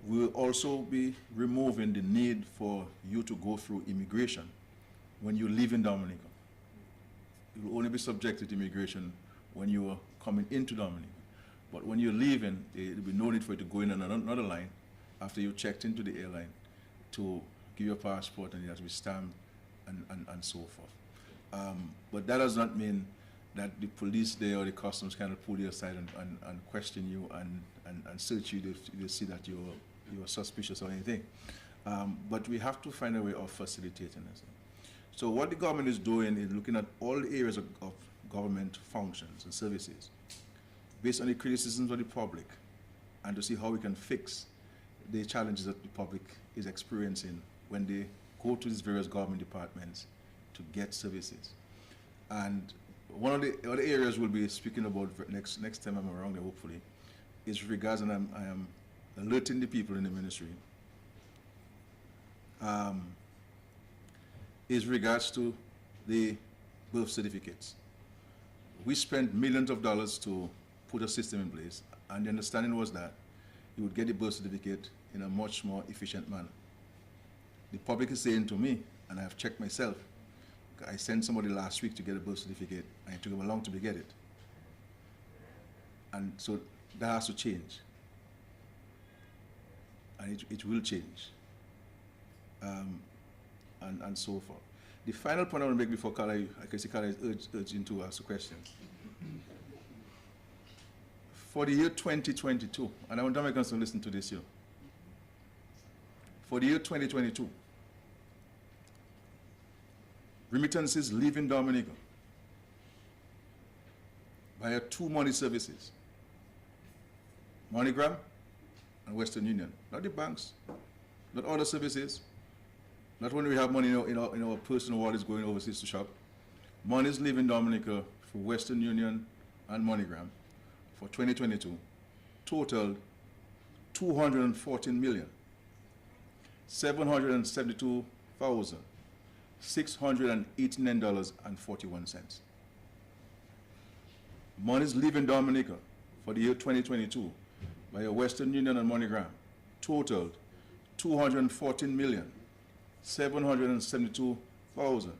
we will also be removing the need for you to go through immigration when you live in Dominica. You will only be subjected to immigration when you are coming into Dominica. But when you're leaving, there will be no need for you to go in on another line after you checked into the airline to give your passport, and you have to be stamped and so forth. But that does not mean that the police there or the customs kind of pull you aside and question you and search you to see that you're suspicious or anything. But we have to find a way of facilitating this. So what the government is doing is looking at all the areas of government functions and services based on the criticisms of the public, and to see how we can fix the challenges that the public is experiencing when they go to these various government departments to get services. And one of the other areas we'll be speaking about next time I'm around there, hopefully, is regards, and I am alerting the people in the ministry, is regards to the birth certificates. We spent millions of dollars to put a system in place, and the understanding was that you would get the birth certificate in a much more efficient manner. The public is saying to me, and I have checked myself, I sent somebody last week to get a birth certificate, and it took them long to get it. And so that has to change. And it will change. And so forth. The final point I want to make before Carla, I can see Carla is urging to ask a question. For the year 2022, and I want Dominicans to listen to this here. For the year 2022, remittances leaving Dominica via two money services, MoneyGram and Western Union. Not the banks, not other services, not when we have money in our personal wallets going overseas to shop. Money is leaving Dominica for Western Union and MoneyGram for 2022 totaled $214,772,689.41. Monies leaving Dominica for the year 2022 via Western Union and MoneyGram totaled $214,772,689.41.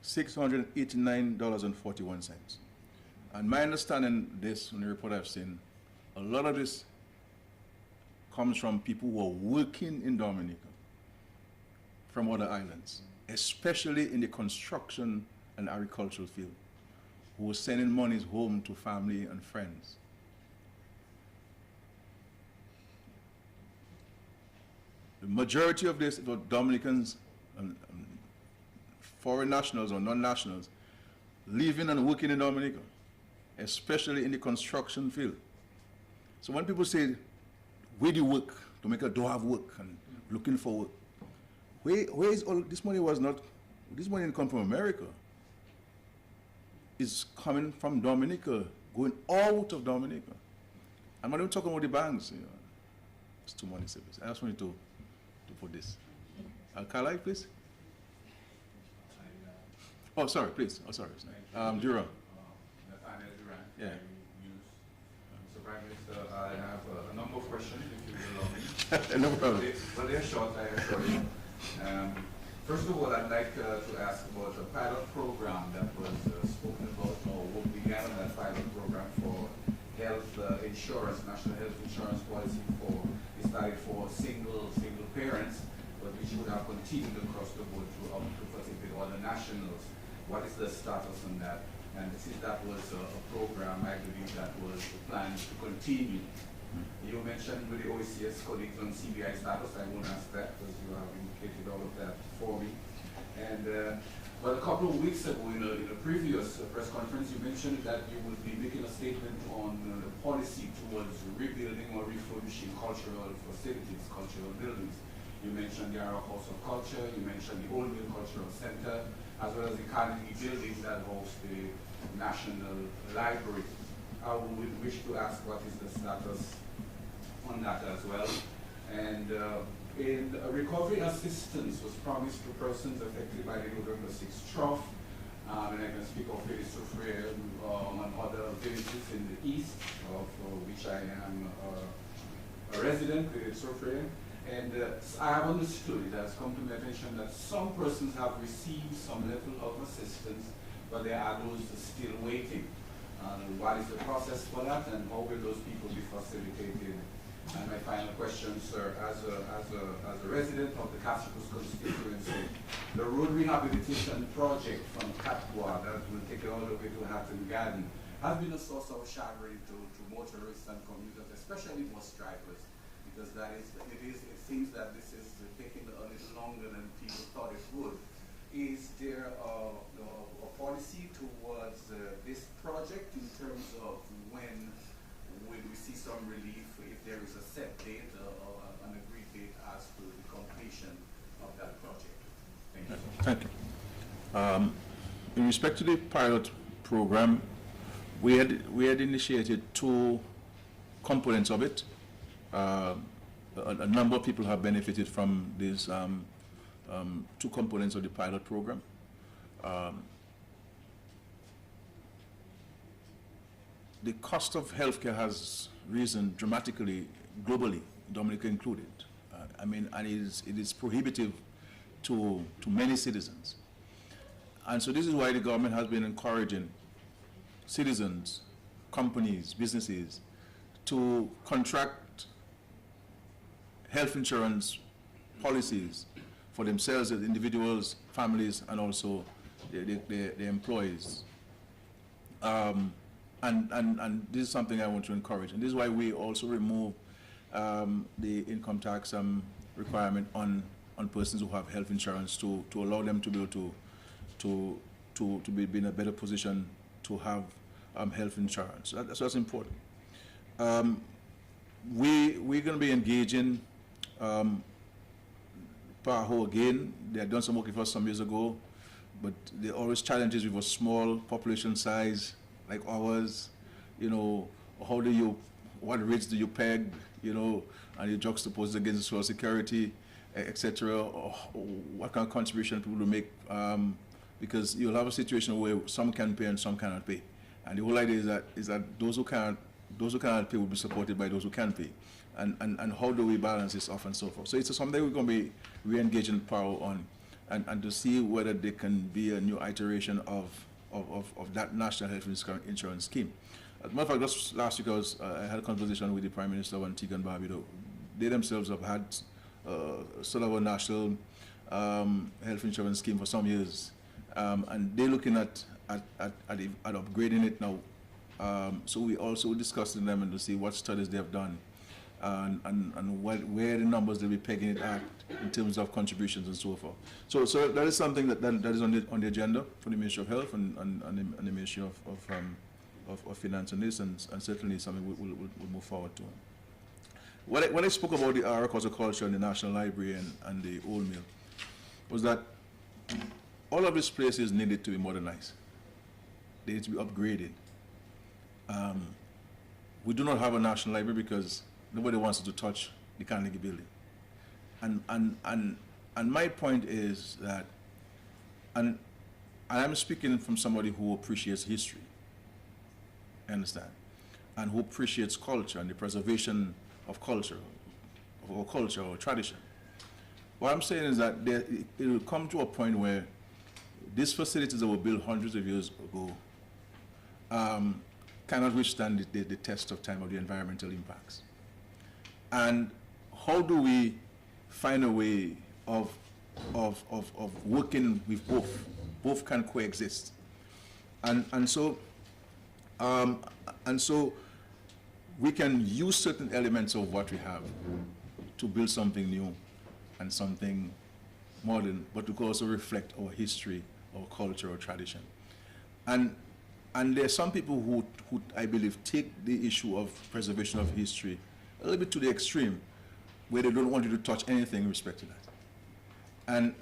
$689.41. And my understanding this, from the report I've seen, a lot of this comes from people who are working in Dominica from other islands, especially in the construction and agricultural field, who are sending monies home to family and friends. The majority of this, the Dominicans and foreign nationals or non-nationals living and working in Dominica, especially in the construction field. So when people say, where do you work? Dominica don't have work and looking for work. Where is all this money? This money didn't come from America. It's coming from Dominica, going out of Dominica. I'm not even talking about the banks. You know. It's too money service. I just wanted to put this. Carlisle, please. Oh, sorry, please. Oh, sorry. Durham. Nathaniel Durant. Yeah. So, Prime Minister, I have a number of questions, if you will allow me. No problem. Well, they're short, I assure you. First of all, I'd like to ask about a pilot program that was spoken about, or what began on that pilot program for health insurance, national health insurance policy for, it started for single parents, but which would have continued across the board throughout to facilitate all the nationals. What is the status on that? And since that was a program, I believe that was planned to continue. You mentioned with the OECS colleagues on CBI status. I won't ask that because you have indicated all of that for me. And but a couple of weeks ago in a previous press conference, you mentioned that you would be making a statement on the policy towards rebuilding or refurbishing cultural facilities, cultural buildings. You mentioned the Ara House of Culture, you mentioned the Old Mill Cultural Center, as well as the Carnegie building that hosts the National Library. I would wish to ask what is the status on that as well. And in recovery assistance was promised to persons affected by the November 6th trough. And I can speak of Village Soufriere and other villages in the east, of which I am a resident, Village Soufriere. And I have understood, it has come to my attention that some persons have received some level of assistance, but there are those still waiting. What is the process for that, and how will those people be facilitated? And my final question, sir, as a resident of the Castro's constituency, the road rehabilitation project from Catwa that will take it all the way to Hatton Garden has been a source of chagrin to motorists and commuters, especially bus drivers, because it seems that this is taking a little longer than people thought it would. Is there a policy towards this project in terms of when will we see some relief, if there is a set date or an agreed date as to the completion of that project? Thank you. Thank you. In respect to the pilot program, we had initiated two components of it. A number of people have benefited from these two components of the pilot program. The cost of healthcare has risen dramatically globally, Dominica included. And it is prohibitive to many citizens. And so this is why the government has been encouraging citizens, companies, businesses to contract health insurance policies for themselves as individuals, families, and also their employees. And this is something I want to encourage. And this is why we also remove the income tax requirement on persons who have health insurance to allow them to be able to be in a better position to have health insurance. So that's important. We're going to be engaging PAHO again. They had done some work with us some years ago, but there are always challenges with a small population size like ours. You know, what rates do you peg, you know, and you juxtapose it against Social Security, etc. What kind of contribution people will make, because you'll have a situation where some can pay and some cannot pay. And the whole idea is that those who cannot pay will be supported by those who can pay. And how do we balance this off and so forth? So it's something we're going to be re-engaging PAHO on. and to see whether there can be a new iteration of that national health insurance scheme. As a matter of fact, just last week I had a conversation with the Prime Minister of Antigua and Barbuda. They themselves have had sort of a national health insurance scheme for some years, and they're looking at upgrading it now. So we also discussed with them and to see what studies they have done and where the numbers they'll be pegging it at in terms of contributions and so forth. So that is something that is on the agenda for the Ministry of Health and the Ministry of Finance on this, and certainly something we'll move forward to. When I spoke about the agricultural culture and the National Library and the Old Mill, was that all of these places needed to be modernized. They need to be upgraded. We do not have a National Library because nobody wants to touch the Carnegie Building. And my point is that, and I'm speaking from somebody who appreciates history, understand, and who appreciates culture and the preservation of culture, or tradition. What I'm saying is that it will come to a point where these facilities that were built hundreds of years ago cannot withstand the test of time of the environmental impacts. And how do we find a way of working with both? Both can coexist. And so we can use certain elements of what we have to build something new and something modern, but to also reflect our history, our culture, our tradition. And there are some people who I believe take the issue of preservation of history a little bit to the extreme, where they don't want you to touch anything in respect to that.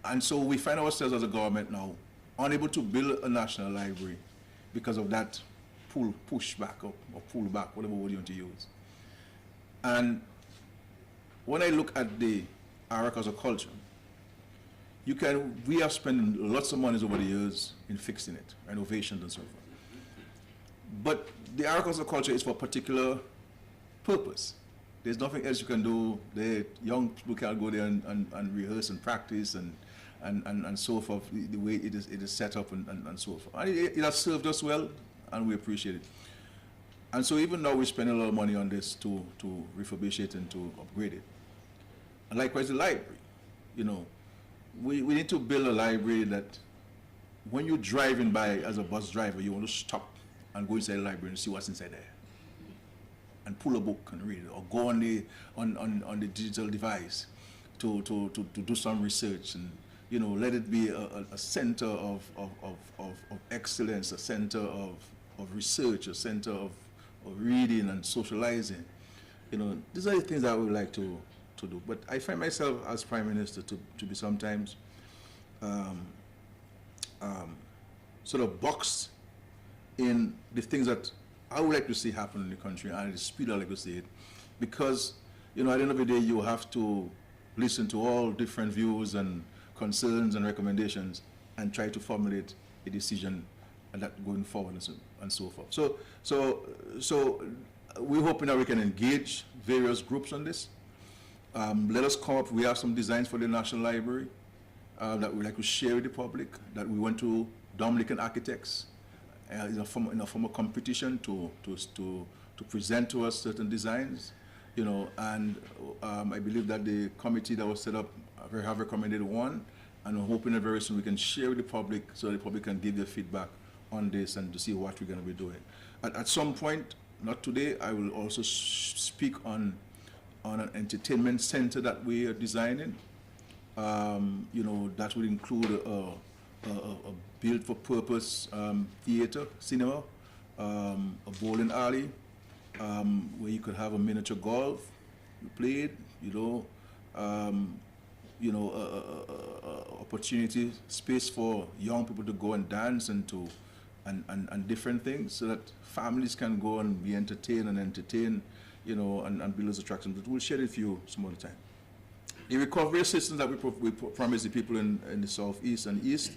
And so we find ourselves as a government now unable to build a national library because of that push back or pull back, whatever word you want to use. And when I look at the agricultural culture, we have spent lots of money over the years in fixing it, renovations and so forth. But the agricultural culture is for a particular purpose. There's nothing else you can do. The young people can go there and rehearse and practice and so forth, the way it is set up and so forth. And it has served us well, and we appreciate it. And so even now we spend a lot of money on this to refurbish it and to upgrade it. And likewise the library, we need to build a library that when you're driving by as a bus driver, you want to stop and go inside the library and see what's inside there. And pull a book and read it, or go on the digital device to do some research, and let it be a center of excellence, a center of research, a center of reading and socializing. These are the things that I would like to do. But I find myself as Prime Minister to be sometimes sort of boxed in the things that I would like to see happen in the country and the speed I like to see it, because at the end of the day you have to listen to all different views and concerns and recommendations and try to formulate a decision and that going forward and so forth. So we're hoping that we can engage various groups on this. Let us come up. We have some designs for the National Library that we'd like to share with the public, that we went to Dominican architects in a form of competition to present to us certain designs, and I believe that the committee that was set up have recommended one, and we're hoping that very soon we can share with the public so the public can give their feedback on this and to see what we're going to be doing. At some point, not today, I will also speak on an entertainment center that we are designing. That would include a built-for-purpose theater, cinema, a bowling alley, where you could have a miniature golf played, opportunity, space for young people to go and dance and different things, so that families can go and be entertained and build those attractions. But we'll share it with you some other time. The recovery assistance that we promise the people in the southeast and east,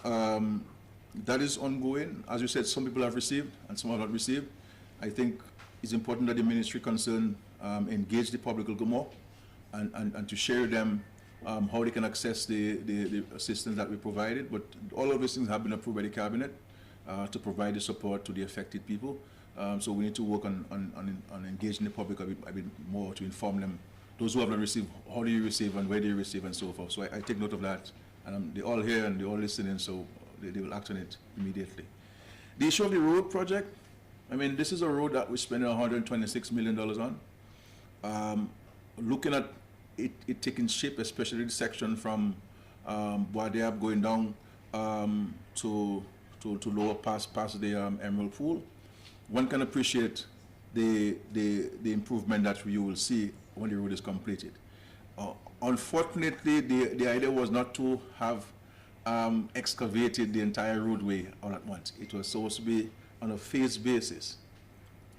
that is ongoing. As you said, some people have received and some have not received. I think it's important that the ministry concerned engage the public a little more and to share with them how they can access the assistance that we provided. But all of these things have been approved by the cabinet to provide the support to the affected people. So we need to work on engaging the public a bit more to inform them. Those who have not received, how do you receive and where do you receive and so forth. So I take note of that. And they're all here and they're all listening, so they will act on it immediately. The issue of the road project, I mean, this is a road that we're spending $126 million on. Looking at it taking shape, especially the section from Boadiab going down to lower past the Emerald Pool, one can appreciate the improvement that you will see when the road is completed. Unfortunately, the idea was not to have excavated the entire roadway all at once. It was supposed to be on a phased basis.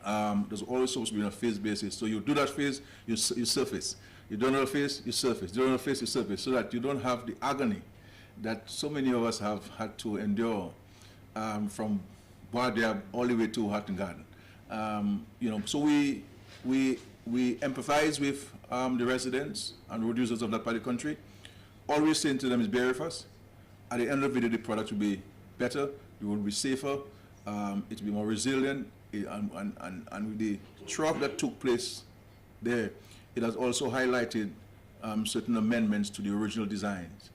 There's always supposed to be on a phased basis. So you do that phase, you surface. You don't know a phase, you surface. You don't know a phase, you surface. So that you don't have the agony that so many of us have had to endure from Boadiab all the way to Hatton Garden. You know, so we empathize with the residents and road users of that part of the country. All we're saying to them is bear with us. At the end of the day, the product will be better, it will be safer, it will be more resilient, and with the trough that took place there, it has also highlighted certain amendments to the original designs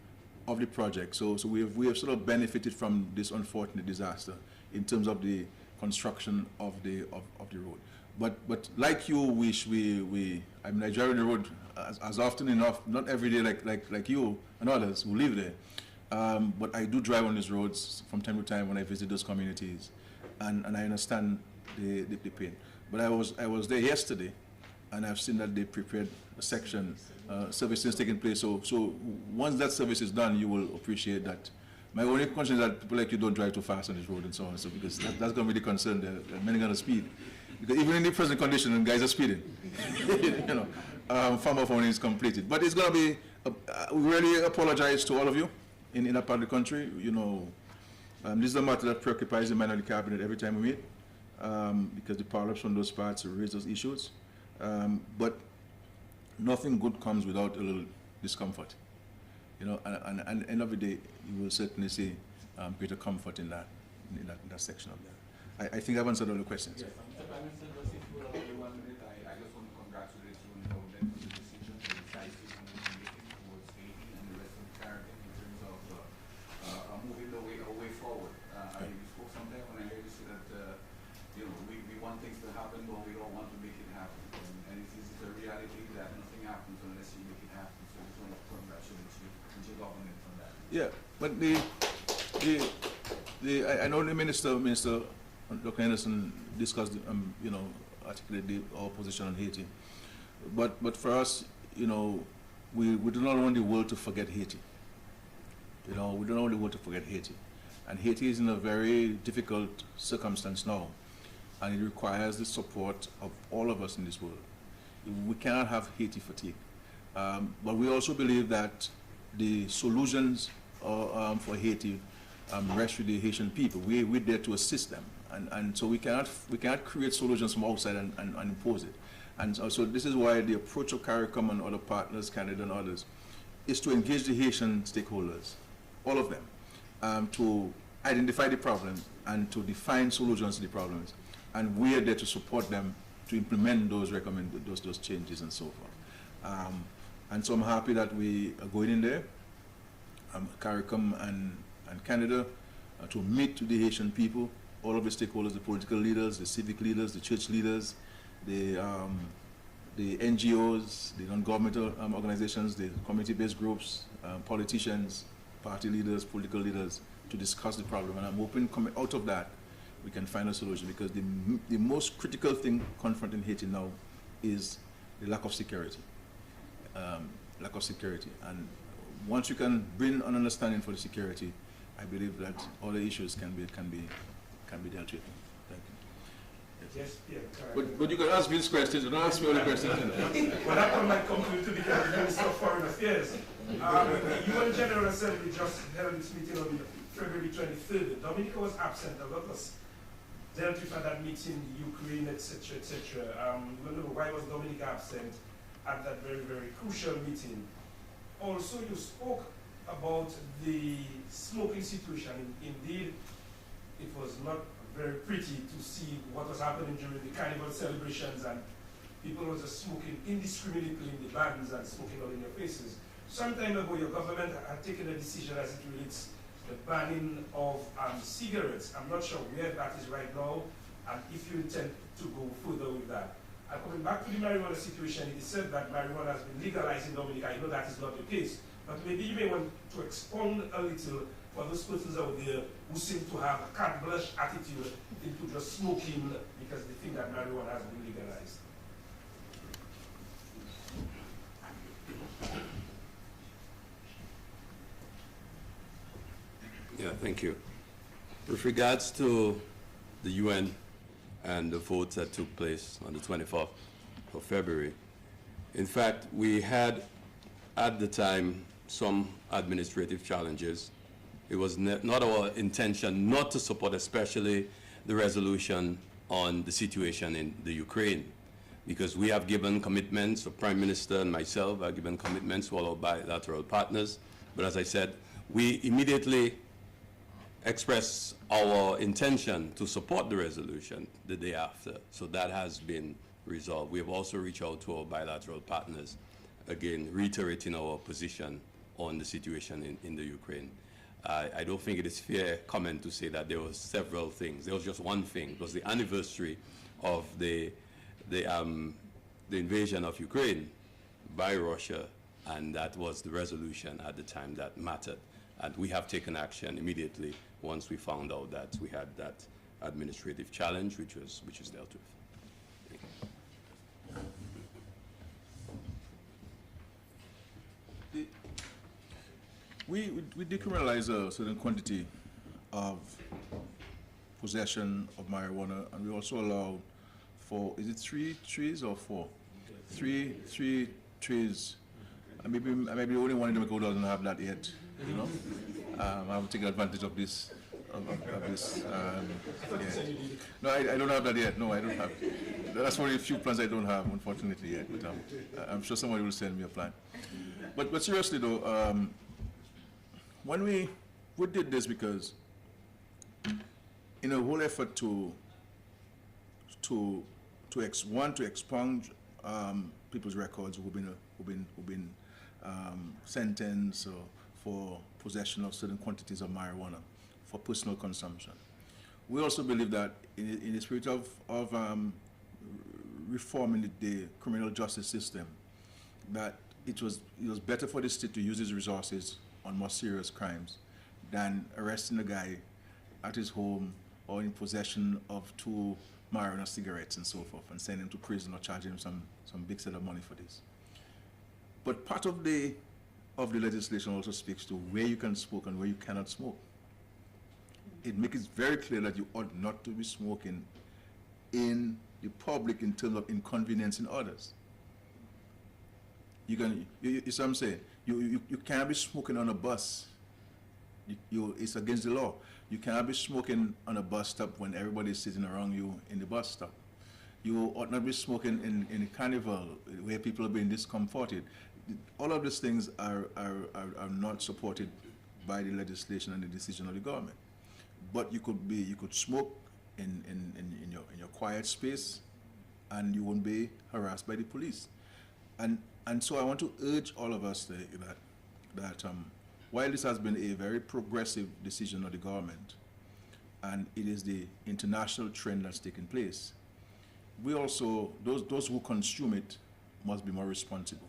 of the project. So we have sort of benefited from this unfortunate disaster in terms of the construction of the road. But like you wish I mean, I drive on the road as often enough, not every day like you and others who live there. But I do drive on these roads from time to time when I visit those communities, and I understand the pain. But I was there yesterday, and I've seen that they prepared a section, services taking place. So once that service is done, you will appreciate that. My only concern is that people like you don't drive too fast on this road and so on. So because that's going to be the concern. There many going to speed. Because even in the present condition, guys are speeding. You know, farmer farming is completed. But it's going to be. We really apologize to all of you in that part of the country. You know, this is a matter that preoccupies the mind of the cabinet every time we meet, because the power-ups from those parts raise those issues. But nothing good comes without a little discomfort. You know, and at the end of the day, you will certainly see greater comfort in that section of that. I think I've answered all the questions. Yes, Mr. Prime Minister, just if you will allow me 1 minute, I just want to congratulate you on the government for the decision, the decisive move you're making towards Haiti and the rest of the Caribbean in terms of moving the way forward. I spoke sometime when I heard you say that you know, we want things to happen, but we don't want to make it happen. And it is a reality that nothing happens unless you make it happen. So I just want to congratulate you and your government on that. Yeah, but I know the minister. Dr. Henderson discussed, you know, articulated our position on Haiti. But for us, you know, we do not want the world to forget Haiti. You know, we don't want the world to forget Haiti. And Haiti is in a very difficult circumstance now, and it requires the support of all of us in this world. We cannot have Haiti fatigue. But we also believe that the solutions for Haiti rest with the Haitian people. We're there to assist them. And so we cannot create solutions from outside and impose it. And so this is why the approach of CARICOM and other partners, Canada and others, is to engage the Haitian stakeholders, all of them, to identify the problems and to define solutions to the problems. And we are there to support them to implement those those changes and so forth. And so I'm happy that we are going in there, CARICOM and Canada, to meet with the Haitian people, all of the stakeholders, the political leaders, the civic leaders, the church leaders, the NGOs, the non-governmental organizations, the community-based groups, politicians, party leaders, political leaders, to discuss the problem. And I'm hoping coming out of that, we can find a solution, because the most critical thing confronting Haiti now is the lack of security. Lack of security. And once you can bring an understanding for the security, I believe that all the issues can be dealt with. Thank you. Yes, yeah. But you can ask me these questions. You don't ask me all the questions. Well, that might come to the Minister of Foreign Affairs. You and General Assembly just held this meeting on February 23rd. Dominica was absent. A lot was dealt with at that meeting, Ukraine, etc., etc. Why was Dominica absent at that very, very crucial meeting also you spoke about the smoking situation. Indeed, it was not very pretty to see what was happening during the carnival celebrations, and people were just smoking indiscriminately in the bands and smoking all in your faces. Some time ago, your government had taken a decision as it relates to the banning of cigarettes. I'm not sure where that is right now, and if you intend to go further with that. And coming back to the marijuana situation, it is said that marijuana has been legalized in Dominica. I know that is not the case, but maybe you may want to expound a little for those persons out there who seem to have a carte blanche attitude into just smoking because they think that marijuana has been legalized. Yeah, thank you. With regards to the UN and the votes that took place on the 24th of February, in fact, we had at the time some administrative challenges. It was not our intention not to support, especially the resolution on the situation in the Ukraine, because we have given commitments, the Prime Minister and myself have given commitments to all our bilateral partners. But as I said, we immediately expressed our intention to support the resolution the day after. So that has been resolved. We have also reached out to our bilateral partners, again, reiterating our position on the situation in the Ukraine. I don't think it is fair comment to say that there was several things. There was just one thing. It was the anniversary of the invasion of Ukraine by Russia, and that was the resolution at the time that mattered. And we have taken action immediately once we found out that we had that administrative challenge, which is dealt with. We decriminalize a certain quantity of possession of marijuana, and we also allow for, is it 3 trees or 4? Three trees. I may be the only one in the who doesn't have that yet, you know. I'm taking advantage of this. Yeah. No, I don't have that yet. No, I don't have. That's one of the few plans I don't have, unfortunately, yet. But I'm sure somebody will send me a plan. But seriously though, when we did this because in a whole effort to expunge people's records who've been sentenced for possession of certain quantities of marijuana for personal consumption. We also believe that in the spirit of reforming the criminal justice system, that it was better for the state to use its resources on more serious crimes than arresting a guy at his home or in possession of 2 marijuana cigarettes and so forth and send him to prison or charge him some big set of money for this. But part of the legislation also speaks to where you can smoke and where you cannot smoke. It makes it very clear that you ought not to be smoking in the public in terms of inconveniencing others. You see what I'm saying? You cannot be smoking on a bus. It's against the law. You cannot be smoking on a bus stop when everybody is sitting around you in the bus stop. You ought not be smoking in a carnival where people are being discomforted. All of these things are not supported by the legislation and the decision of the government. But you could smoke in your quiet space, and you won't be harassed by the police. And so I want to urge all of us that while this has been a very progressive decision of the government, and it is the international trend that's taking place, we also, those who consume it must be more responsible.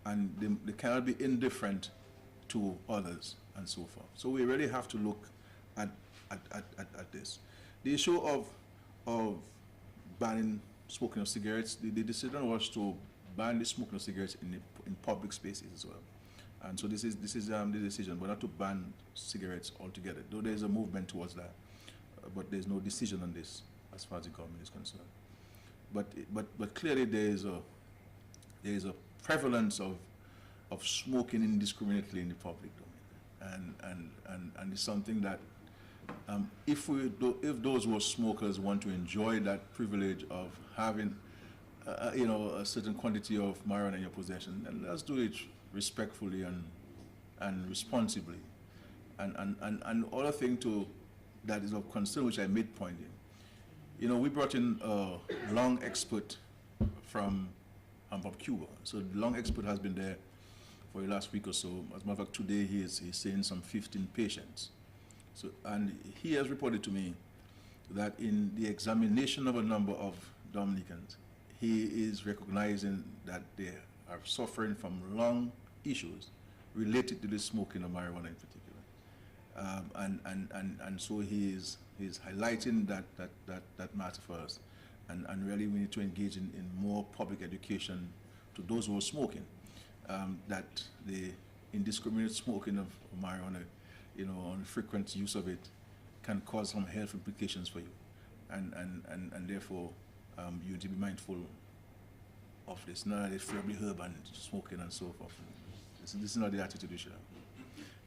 And they cannot be indifferent to others and so forth. So we really have to look at this. The issue of banning smoking of cigarettes, the decision was to ban the smoking of cigarettes in public spaces as well. And so this is the decision, but not to ban cigarettes altogether, though there is a movement towards that. But there's no decision on this as far as the government is concerned. But clearly there is a prevalence of smoking indiscriminately in the public domain, and it's something that if those who are smokers want to enjoy that privilege of having a certain quantity of marijuana in your possession, then let's do it respectfully and responsibly. And other thing too that is of concern, which I made point in, you know, we brought in a lung expert from Cuba. So the lung expert has been there for the last week or so. As a matter of fact, today he's seeing some 15 patients. So, and he has reported to me that in the examination of a number of Dominicans, he is recognizing that they are suffering from lung issues related to the smoking of marijuana in particular. And so he's highlighting that matter for us. And really we need to engage in more public education to those who are smoking, that the indiscriminate smoking of marijuana, you know, and frequent use of it can cause some health implications for you. And therefore, you need to be mindful of this. Not that it's fairly herb and smoking and so forth. This is not the attitude we should have.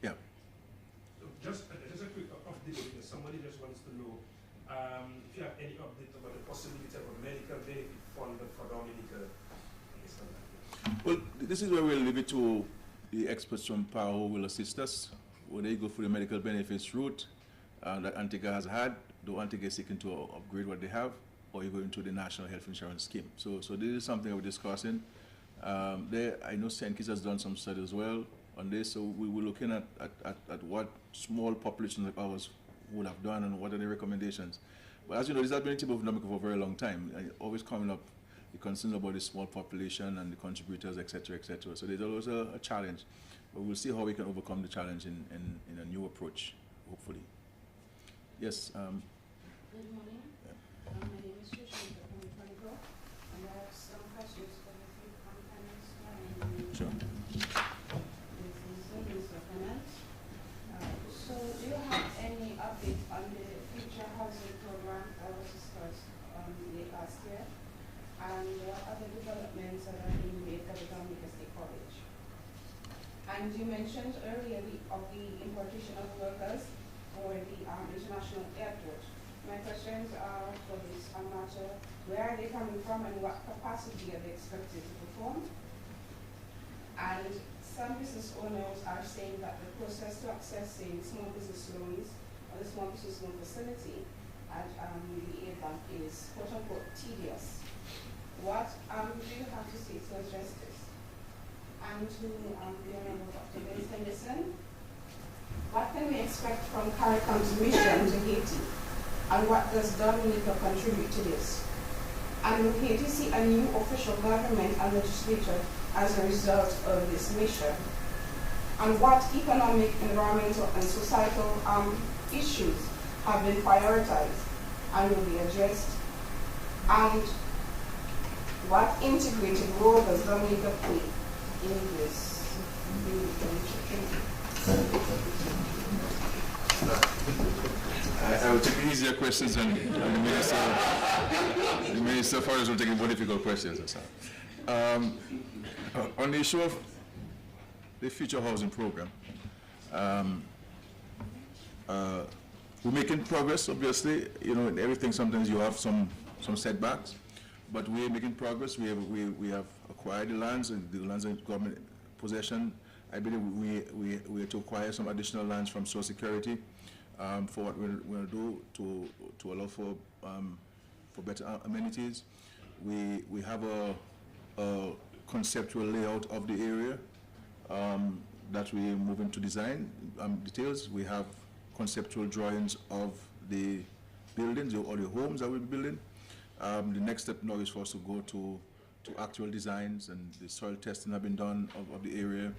Yeah. Just a quick update, because somebody just wants to know if you have any update about the possibility of a medical benefit fund for Dominica. Well, this is where we'll leave it to the experts from PAO who will assist us. When they go through the medical benefits route that Antigua has had, though Antigua is seeking to upgrade what they have, or you go into the National Health Insurance Scheme. So this is something we're discussing. I know St. Kitts has done some study as well on this, so we were looking at what small populations like ours would have done and what are the recommendations. But as you know, this has been a tip of Dominica for a very long time, always coming up the concerns about the small population and the contributors, etc., etc. So there's always a challenge, but we'll see how we can overcome the challenge in a new approach, hopefully. Yes. Good morning. Yeah. My name is Tricia from Chronicle, and I have some questions for the three panelists. Sure. Mr. Finance. So, do you have any update on the future housing program that was discussed late last year? And what other developments that are being made for the Dominica State College? And you mentioned earlier of the importation of workers for the international airport. My questions are for this matter: where are they coming from and what capacity are they expected to perform? And some business owners are saying that the process to accessing small business loans or the small business loan facility at the aid bank is quote-unquote tedious. What do you have to say to address this? And to the Honorable Dr. Vince Henderson, what can we expect from CARICOM's mission to Haiti? And what does Dominica contribute to this? And will Haiti see a new official government and legislature as a result of this mission? And what economic, environmental, and societal issues have been prioritized and will be addressed? And what integrated role does Dominica play in this? I will take easier questions and the Minister for us will take more difficult questions. On the issue of the future housing program, we're making progress, obviously. You know, in everything sometimes you have some setbacks, but we're making progress. We have acquired the lands, and the lands in government possession. I believe we are to acquire some additional lands from Social Security for what we're going to do to allow for better amenities. We have a conceptual layout of the area that we move into design details. We have conceptual drawings of the buildings or the homes that we'll be building. The next step now is for us to go to actual designs, and the soil testing have been done of the area,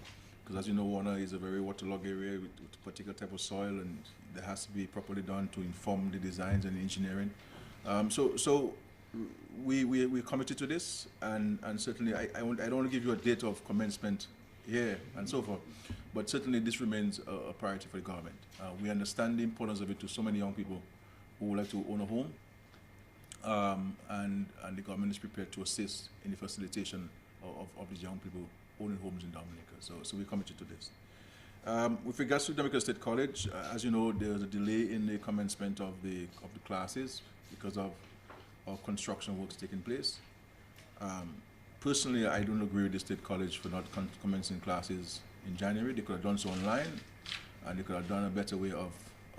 because as you know, Warner is a very waterlogged area with a particular type of soil, and that has to be properly done to inform the designs and the engineering. So we're committed to this, and certainly I don't want to give you a date of commencement here and so forth, but certainly this remains a priority for the government. We understand the importance of it to so many young people who would like to own a home, and the government is prepared to assist in the facilitation of these young people owning homes in Dominica. So we're committed to this. With regards to Dominica State College, as you know, there's a delay in the commencement of the classes because of construction works taking place. Personally, I don't agree with the State College for not commencing classes in January. They could have done so online, and they could have done a better way of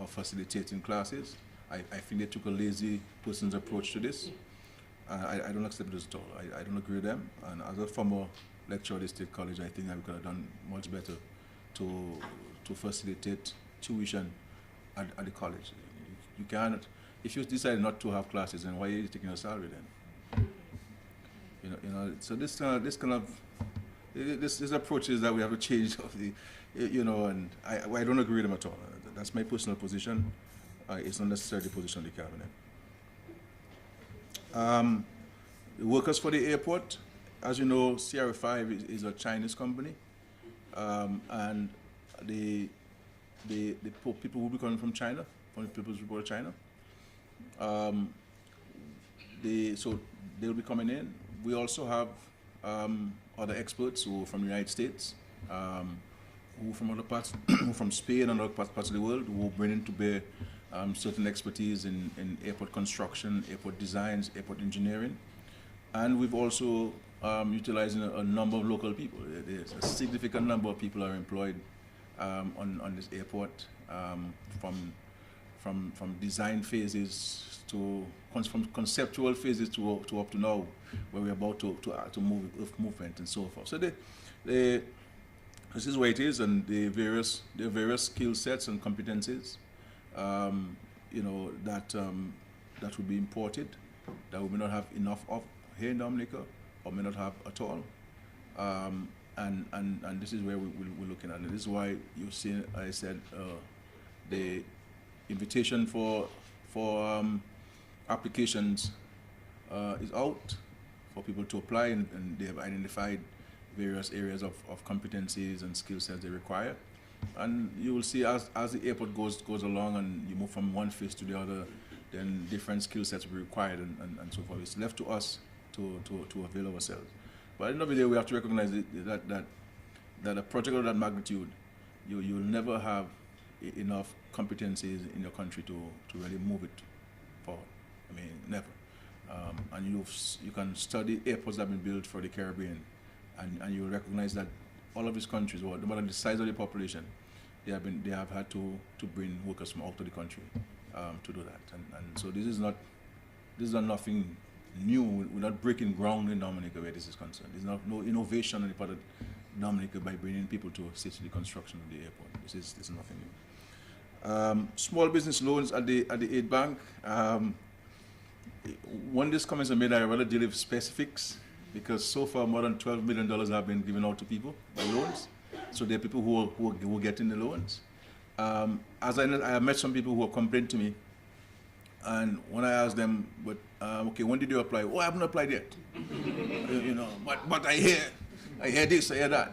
facilitating classes. I think they took a lazy person's approach to this. I don't accept this at all. I don't agree with them. And as a former lecturer at the State College, I think I could have done much better to facilitate tuition at the college. You cannot, if you decide not to have classes, then why are you taking a salary then? So this approach is that we have a change of the, and I don't agree with them at all. That's my personal position. It's not necessarily the position of the cabinet. The workers for the airport, as you know, CR5 is a Chinese company, and the people will be coming from China, from the People's Republic of China. So they'll be coming in. We also have other experts who are from the United States, who from other parts, from Spain and other parts of the world, who bring in to bear certain expertise in airport construction, airport designs, airport engineering. And we've also utilizing a number of local people. There's a significant number of people are employed on this airport, from design phases from conceptual phases to up to now, where we're about to move with movement and so forth. So this is where it is, and the various skill sets and competencies, that will be imported, that we may not have enough of here in Dominica, or may not have at all. And this is where we're looking at it. This is why you see, I said, the invitation for applications is out for people to apply, and they have identified various areas of competencies and skill sets they require. And you will see as the airport goes along and you move from one phase to the other, then different skill sets will be required and so forth. It's left to us to avail ourselves. But at the end of the day, we have to recognize that a project of that magnitude, you'll never have enough competencies in your country to really move it forward. I mean, never. And you can study airports that have been built for the Caribbean, and you'll recognize that all of these countries, no matter the size of the population, they have had to bring workers from out of the country to do that. And so this is not nothing new. We're not breaking ground in Dominica where this is concerned. There's no innovation on the part of Dominica by bringing people to assist in the construction of the airport. This is nothing new. Small business loans at the aid bank. When these comments are made, I rather deal with specifics, because so far more than $12 million have been given out to people by loans. So there are people who are getting the loans. As I have met some people who have complained to me, and when I asked them, but okay, when did you apply? Oh, I haven't applied yet. But I hear this, I hear that,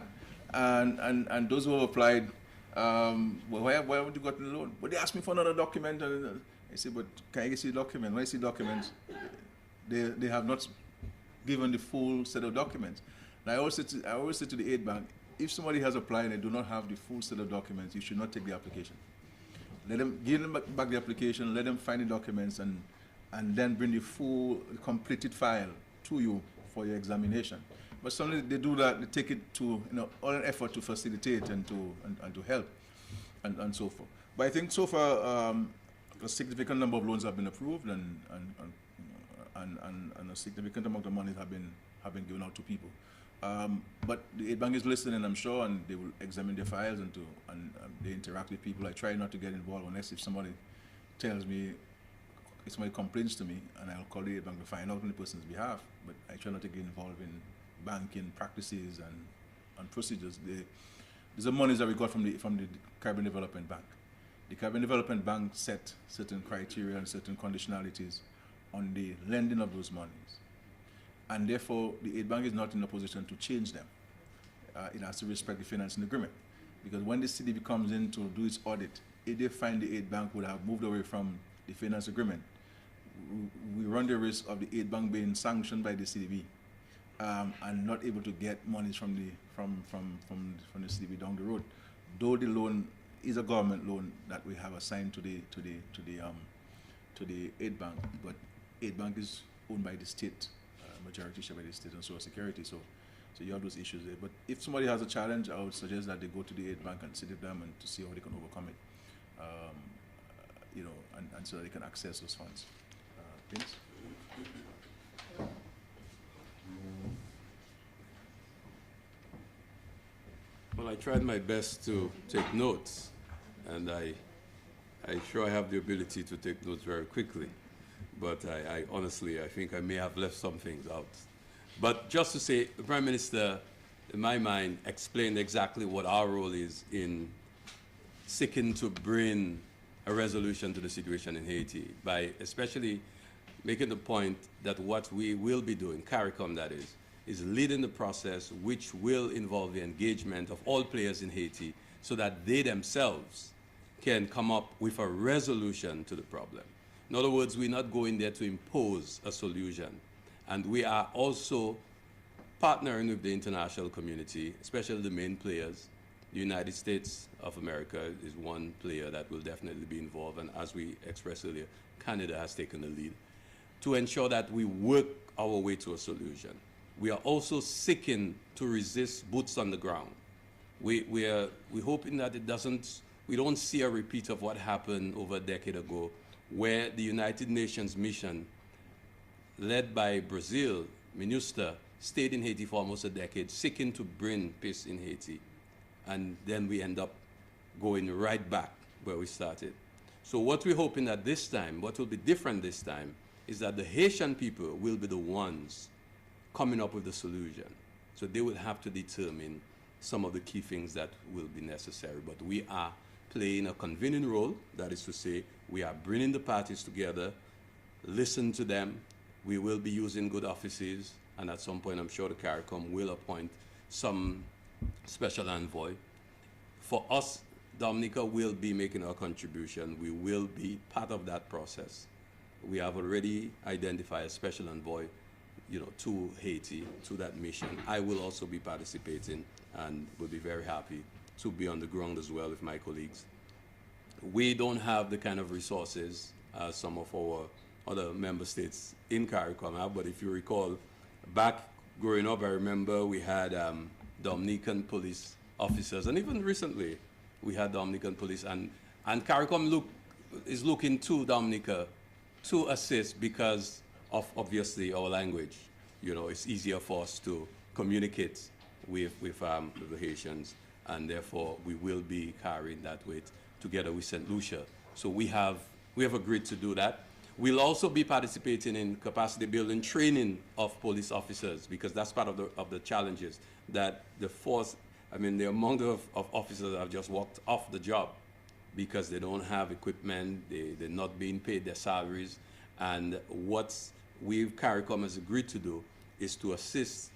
and those who have applied, why haven't you gotten the loan? But they asked me for another document, and I said, but can I see the document? When I see documents, they have not given the full set of documents. And I always say to the aid bank, if somebody has applied and they do not have the full set of documents, you should not take the application. Give them back the application, let them find the documents, and then bring the full completed file to you for your examination. But sometimes they do that, they take it to all an effort to facilitate and to help and so forth. But I think so far a significant number of loans have been approved, and a significant amount of money have been given out to people. But the aid bank is listening, I'm sure, and they will examine their files and they interact with people. I try not to get involved unless if somebody tells me, if somebody complains to me, and I'll call the aid bank to find out on the person's behalf. But I try not to get involved in banking practices and procedures. These are monies that we got from the Caribbean Development Bank. The Caribbean Development Bank set certain criteria and certain conditionalities on the lending of those monies. And therefore, the aid bank is not in a position to change them. It has to respect the financing agreement. Because when the CDB comes in to do its audit, if they find the aid bank would have moved away from the finance agreement, we run the risk of the aid bank being sanctioned by the CDB and not able to get monies from the CDB down the road. Though the loan is a government loan that we have assigned to the aid bank, but aid bank is owned by the state, majority share by the state and social security. So you have those issues there. But if somebody has a challenge, I would suggest that they go to the aid bank and sit with them and to see how they can overcome it. You know, and so they can access those funds. Vince? Well, I tried my best to take notes, and I sure I have the ability to take notes very quickly. But I honestly, I think I may have left some things out. But just to say, the Prime Minister, in my mind, explained exactly what our role is in seeking to bring a resolution to the situation in Haiti, by especially making the point that what we will be doing, CARICOM that is leading the process which will involve the engagement of all players in Haiti so that they themselves can come up with a resolution to the problem. In other words, we're not going there to impose a solution. And we are also partnering with the international community, especially the main players. The United States of America is one player that will definitely be involved, and as we expressed earlier, Canada has taken the lead, to ensure that we work our way to a solution. We are also seeking to resist boots on the ground. We're hoping that we don't see a repeat of what happened over a decade ago, where the United Nations mission, led by Brazil, MINUSTA, stayed in Haiti for almost a decade, seeking to bring peace in Haiti. And then we end up going right back where we started. So what we're hoping that this time, what will be different this time, is that the Haitian people will be the ones coming up with the solution. So they will have to determine some of the key things that will be necessary. But we are playing a convening role, that is to say, we are bringing the parties together, listen to them. We will be using good offices, and at some point I'm sure the CARICOM will appoint some special envoy. For us, Dominica will be making our contribution. We will be part of that process. We have already identified a special envoy, to Haiti, to that mission. I will also be participating and will be very happy to be on the ground as well with my colleagues. We don't have the kind of resources as some of our other member states in CARICOM have, but if you recall, back growing up, I remember we had Dominican police officers, and even recently we had Dominican police, and CARICOM is looking to Dominica to assist because of obviously our language. It's easier for us to communicate with the Haitians, and therefore we will be carrying that weight together with St. Lucia. So we have agreed to do that. We'll also be participating in capacity building training of police officers, because that's part of the challenges that the force, the amount of officers have just walked off the job because they don't have equipment, they're not being paid their salaries. And what CARICOM has agreed to do is to assist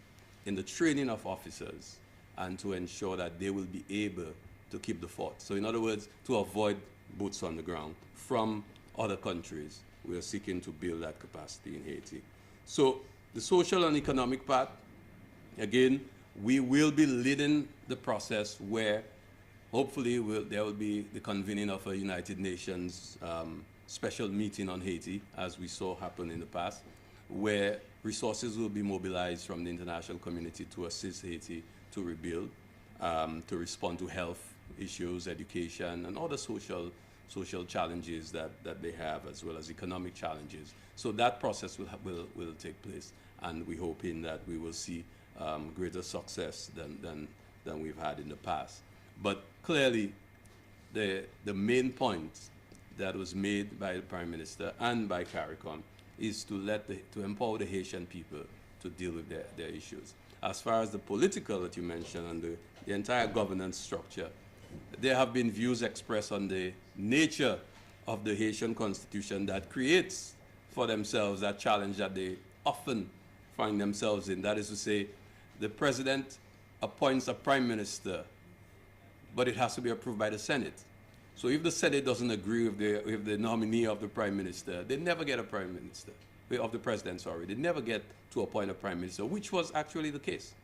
in the training of officers and to ensure that they will be able to keep the fort. So in other words, to avoid boots on the ground from other countries. We are seeking to build that capacity in Haiti. So the social and economic part, again, we will be leading the process where hopefully there will be the convening of a United Nations special meeting on Haiti, as we saw happen in the past, where resources will be mobilized from the international community to assist Haiti to rebuild, to respond to health issues, education, and other social challenges that they have, as well as economic challenges. So that process will take place, and we're hoping that we will see greater success than we've had in the past. But clearly, the main point that was made by the Prime Minister and by CARICOM is to empower the Haitian people to deal with their issues. As far as the political that you mentioned and the entire governance structure, there have been views expressed on the nature of the Haitian constitution that creates for themselves that challenge that they often find themselves in. That is to say, the president appoints a prime minister, but it has to be approved by the Senate. So if the Senate doesn't agree with the nominee of the prime minister, they never get a prime minister, of the president, sorry. They never get to appoint a prime minister, which was actually the case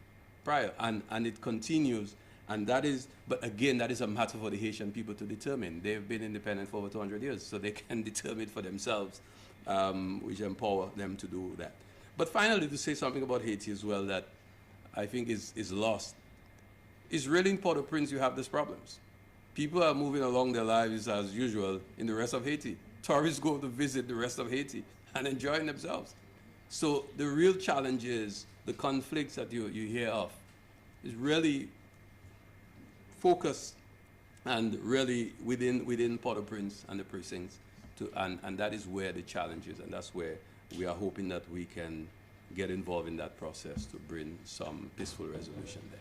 prior, and it continues. And but again, that is a matter for the Haitian people to determine. They've been independent for over 200 years, so they can determine for themselves, which empower them to do that. But finally, to say something about Haiti as well that I think is lost. It's really in Port-au-Prince you have these problems. People are moving along their lives as usual in the rest of Haiti. Tourists go to visit the rest of Haiti and enjoying themselves. So the real challenge is the conflicts that you hear of is really focused and really within Port-au-Prince and the precincts, and that is where the challenge is, and that's where we are hoping that we can get involved in that process to bring some peaceful resolution there.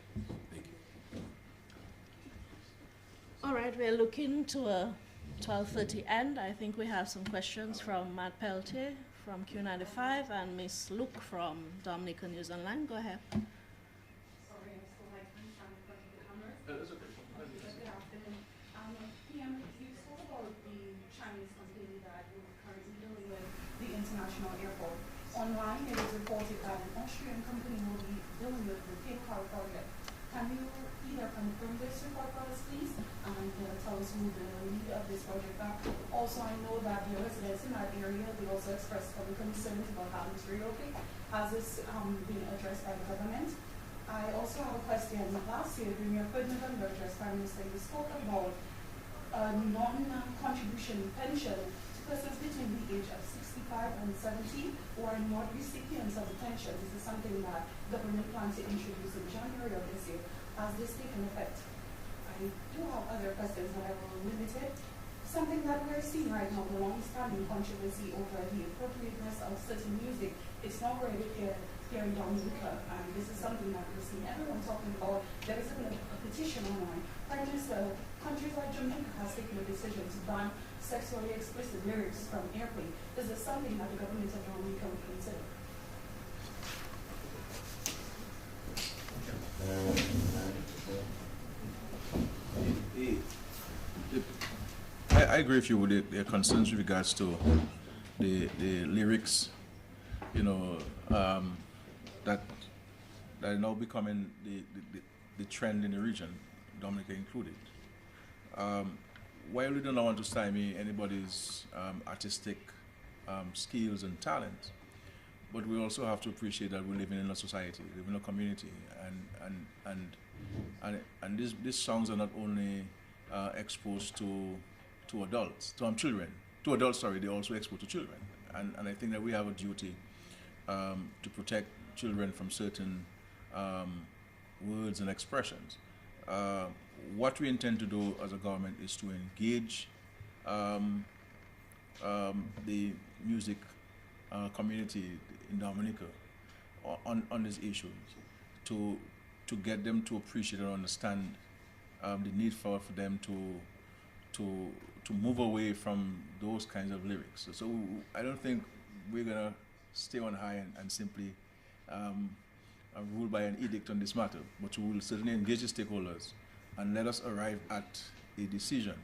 Thank you. All right, we're looking to a 12:30 end. I think we have some questions from Matt Peltier from Q95 and Miss Luke from Dominican News Online. Go ahead. Sorry, I'm still like in front of the cameras. That's okay. Good afternoon. PM, you spoke about the Chinese company that you're currently dealing with, the international airport. Online, it is reported that an Austrian company will be dealing with the cable car project. Can you either confirm this report for us, please, and tell us who the lead of this project are? Also, I know that the residents in that area, they also expressed some concerns about having to relocate. Has this been addressed by the government? I also have a question. Last year, during your 3rd November address, Prime Minister, you spoke about a non-contribution pension to persons between the age of 65 and 70 who are not recipients of the pension. This is something that government plans to introduce in January of this year. Has this taken effect? I do have other questions, but I will limit it. Something that we're seeing right now, the long-standing controversy over the appropriateness of certain music, it's not already here in Dominica, and this is something that we're seeing everyone talking about. There is even a petition online. Prime Minister, countries like Jamaica has taken a decision to ban sexually explicit lyrics from airplane. Is this something that the government of Dominica would consider? I agree with you with the concerns with regards to the lyrics, that are now becoming the trend in the region, Dominica included. While we don't want to stymie anybody's artistic skills and talent, but we also have to appreciate that we're living in a society, living in a community, and these songs are not only exposed to adults, children. To adults, sorry, they're also exposed to children, and I think that we have a duty to protect children from certain words and expressions. What we intend to do as a government is to engage the music community in Dominica on these issues, to get them to appreciate and understand the need for them to move away from those kinds of lyrics. So I don't think we're gonna stay on high and simply rule by an edict on this matter, but we will certainly engage the stakeholders and let us arrive at a decision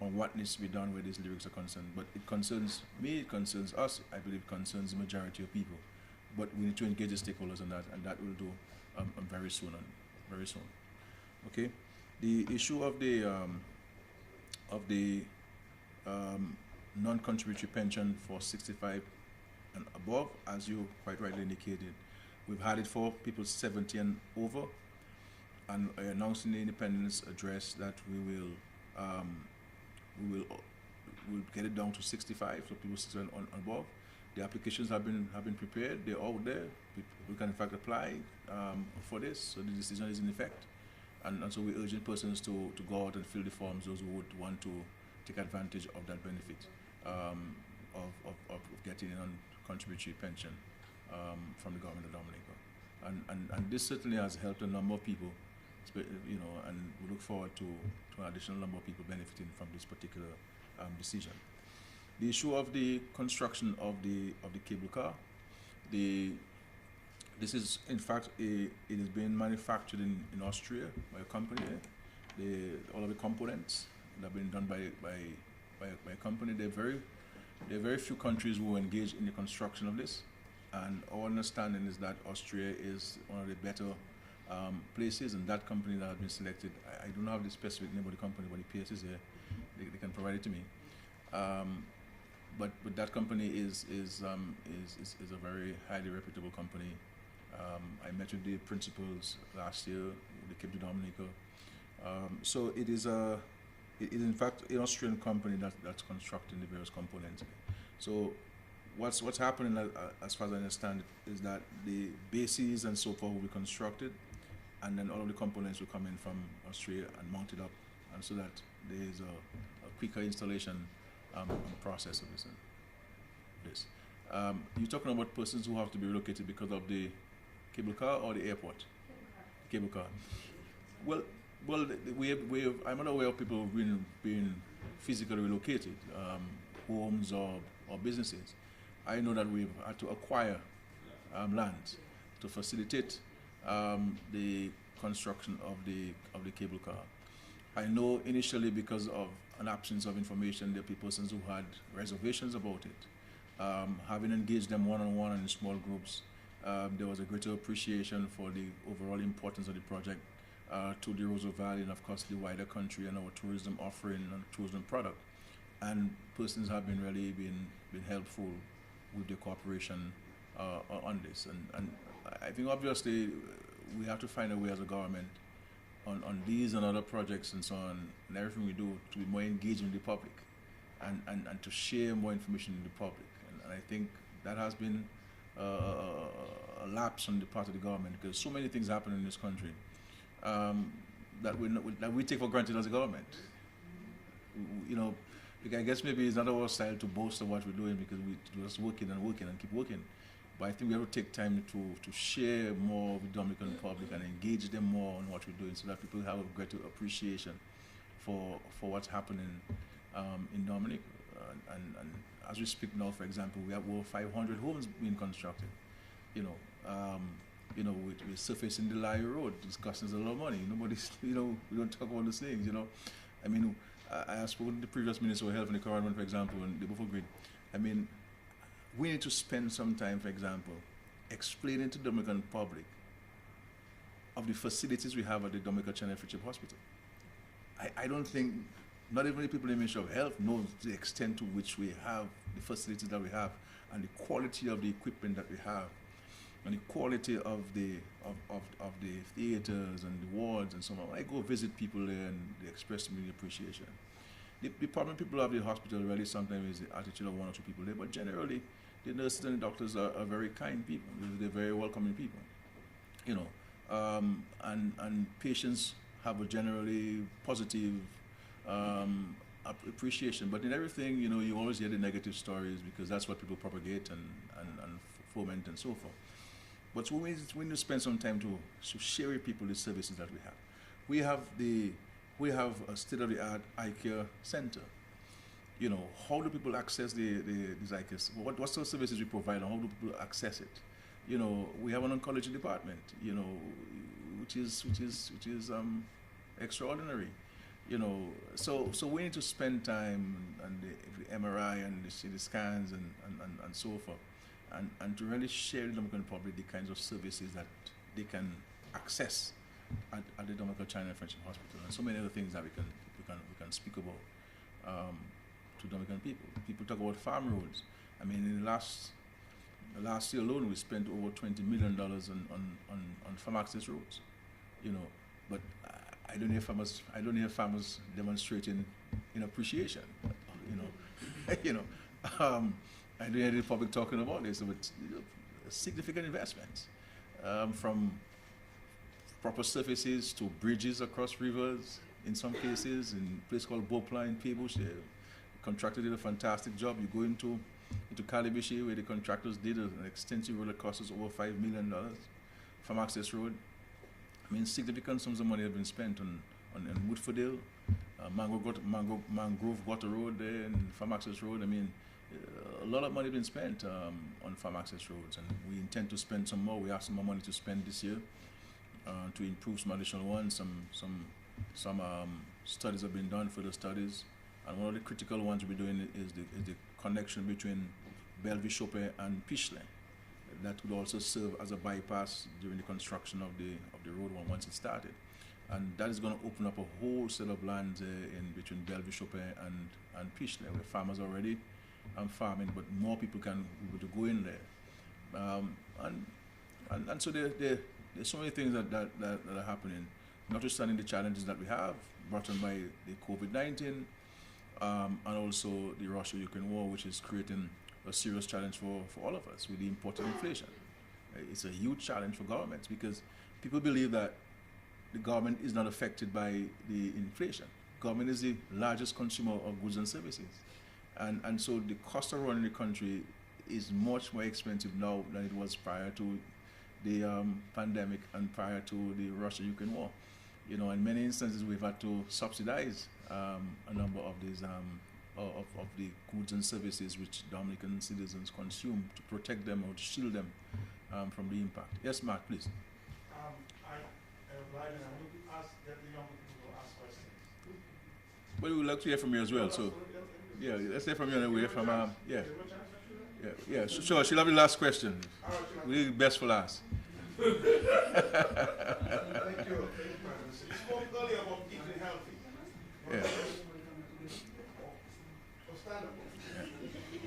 on what needs to be done where these lyrics are concerned. But it concerns me, it concerns us, I believe it concerns the majority of people. But we need to engage the stakeholders on that, and that we'll do very soon. Okay? The issue of the non-contributory pension for 65 and above, as you quite rightly indicated, we've had it for people 70 and over, and I announced in the Independence Address that we'll get it down to 65, so people 60 and above. The applications have been prepared; they're out there. We can in fact apply for this, so the decision is in effect, and so we're urging persons to go out and fill the forms, those who would want to take advantage of that benefit of getting a non-contributory pension from the government of Dominica, and this certainly has helped a number of people, and we look forward to an additional number of people benefiting from this particular decision. The issue of the construction of the cable car, this is in fact it is being manufactured in Austria by a company. All of the components that have been done by a company. There are very few countries who engage in the construction of this, and our understanding is that Austria is one of the better places, and that company that has been selected, I don't have the specific name of the company, but the PS is here, they can provide it to me. but that company is a very highly reputable company. I met with the principals last year. They came to Dominica. So it is in fact an Australian company that's constructing the various components. So what's happening, as far as I understand it, is that the bases and so forth will be constructed, and then all of the components will come in from Australia and mounted up, and so that there is a quicker installation process of this. You're talking about persons who have to be relocated because of the cable car or the airport? Cable car. Well, we have, I'm not aware of people who've been physically relocated, homes or businesses. I know that we've had to acquire land to facilitate the construction of the cable car. I know initially, because of an absence of information, there are persons who had reservations about it. Having engaged them one-on-one and in small groups, there was a greater appreciation for the overall importance of the project to the Roosevelt Valley and, of course, the wider country and our tourism offering and tourism product. And persons have been really been helpful with the cooperation on this. And I think obviously we have to find a way as a government on these and other projects and so on, and everything we do, to be more engaging with the public and to share more information with the public. And I think that has been a lapse on the part of the government, because so many things happen in this country that we take for granted as a government. You know, I guess maybe it's not our style to boast of what we're doing, because we're just working and keep working. But I think we have to take time to share more with the Dominican public and engage them more on what we're doing, so that people have a greater appreciation for what's happening in Dominica. And as we speak now, for example, we have over 500 homes being constructed. With surfacing the Lai Road, it's costing us a lot of money. Nobody's, we don't talk about those things. I mean, I have spoken to the previous Minister of Health and the current one, for example, and they both agreed. I mean, we need to spend some time, for example, explaining to the Dominican public of the facilities we have at the Dominica Channel Friendship Hospital. I don't think, not even the people in the Ministry of Health knows the extent to which we have the facilities that we have, and the quality of the equipment that we have, and the quality of the theaters and the wards and so on. When I go visit people there, and they express to me the appreciation. The problem people have at the hospital really sometimes is the attitude of one or two people there, but generally the nurses and the doctors are very kind people. They're very welcoming people, and patients have a generally positive appreciation. But in everything, you always hear the negative stories, because that's what people propagate and foment and so forth. But we need to spend some time to share with people the services that we have. We have a state-of-the-art eye care center. How do people access these eye care? What sort of services we provide, and how do people access it? We have an oncology department, which is extraordinary. So we need to spend time on the MRI and the CT scans and so forth, and to really share with the Dominican public the kinds of services that they can access at the Dominica China Friendship Hospital, and so many other things that we can speak about to Dominican people. People talk about farm roads. I mean, in the last year alone, we spent over $20 million on farm access roads. But I don't hear farmers demonstrating in appreciation. I don't hear the public talking about this, but significant investments, from proper surfaces to bridges across rivers. In some cases, in a place called Bopla in Peebush, the contractor did a fantastic job. You go into Calibishi, where the contractors did an extensive road that cost us over $5 million, farm access road. I mean, significant sums of money have been spent on Woodfordale, Mangrove Water Road there, and farm access road. I mean, a lot of money has been spent on farm access roads, and we intend to spend some more. We have some more money to spend this year to improve some additional ones. Some studies have been done, further studies, and one of the critical ones we'll be doing is the connection between Bellevue Chopin and Pichelin. That would also serve as a bypass during the construction of the road once it started, and that is going to open up a whole set of land in between Bellevue Chopin and Pichelin, where farmers already farming, but more people can be able to go in there. And so there's so many things that are happening, notwithstanding the challenges that we have brought on by the COVID-19 and also the Russia-Ukraine war, which is creating a serious challenge for all of us with the imported inflation. It's a huge challenge for governments because people believe that the government is not affected by the inflation. Government is the largest consumer of goods and services. And so the cost of running the country is much more expensive now than it was prior to the pandemic and prior to the Russia-Ukraine war. You know, in many instances we've had to subsidize a number of these of the goods and services which Dominican citizens consume to protect them or to shield them from the impact. Yes, Mark, please. I oblige and I'm going to ask that the young people to ask questions. Well, we would like to hear from you as well. So, yeah, let's hear from you and we'll hear from yeah. Sure, she'll have the last question. We leave best for last. Thank you. You spoke earlier about eating healthy. Yeah.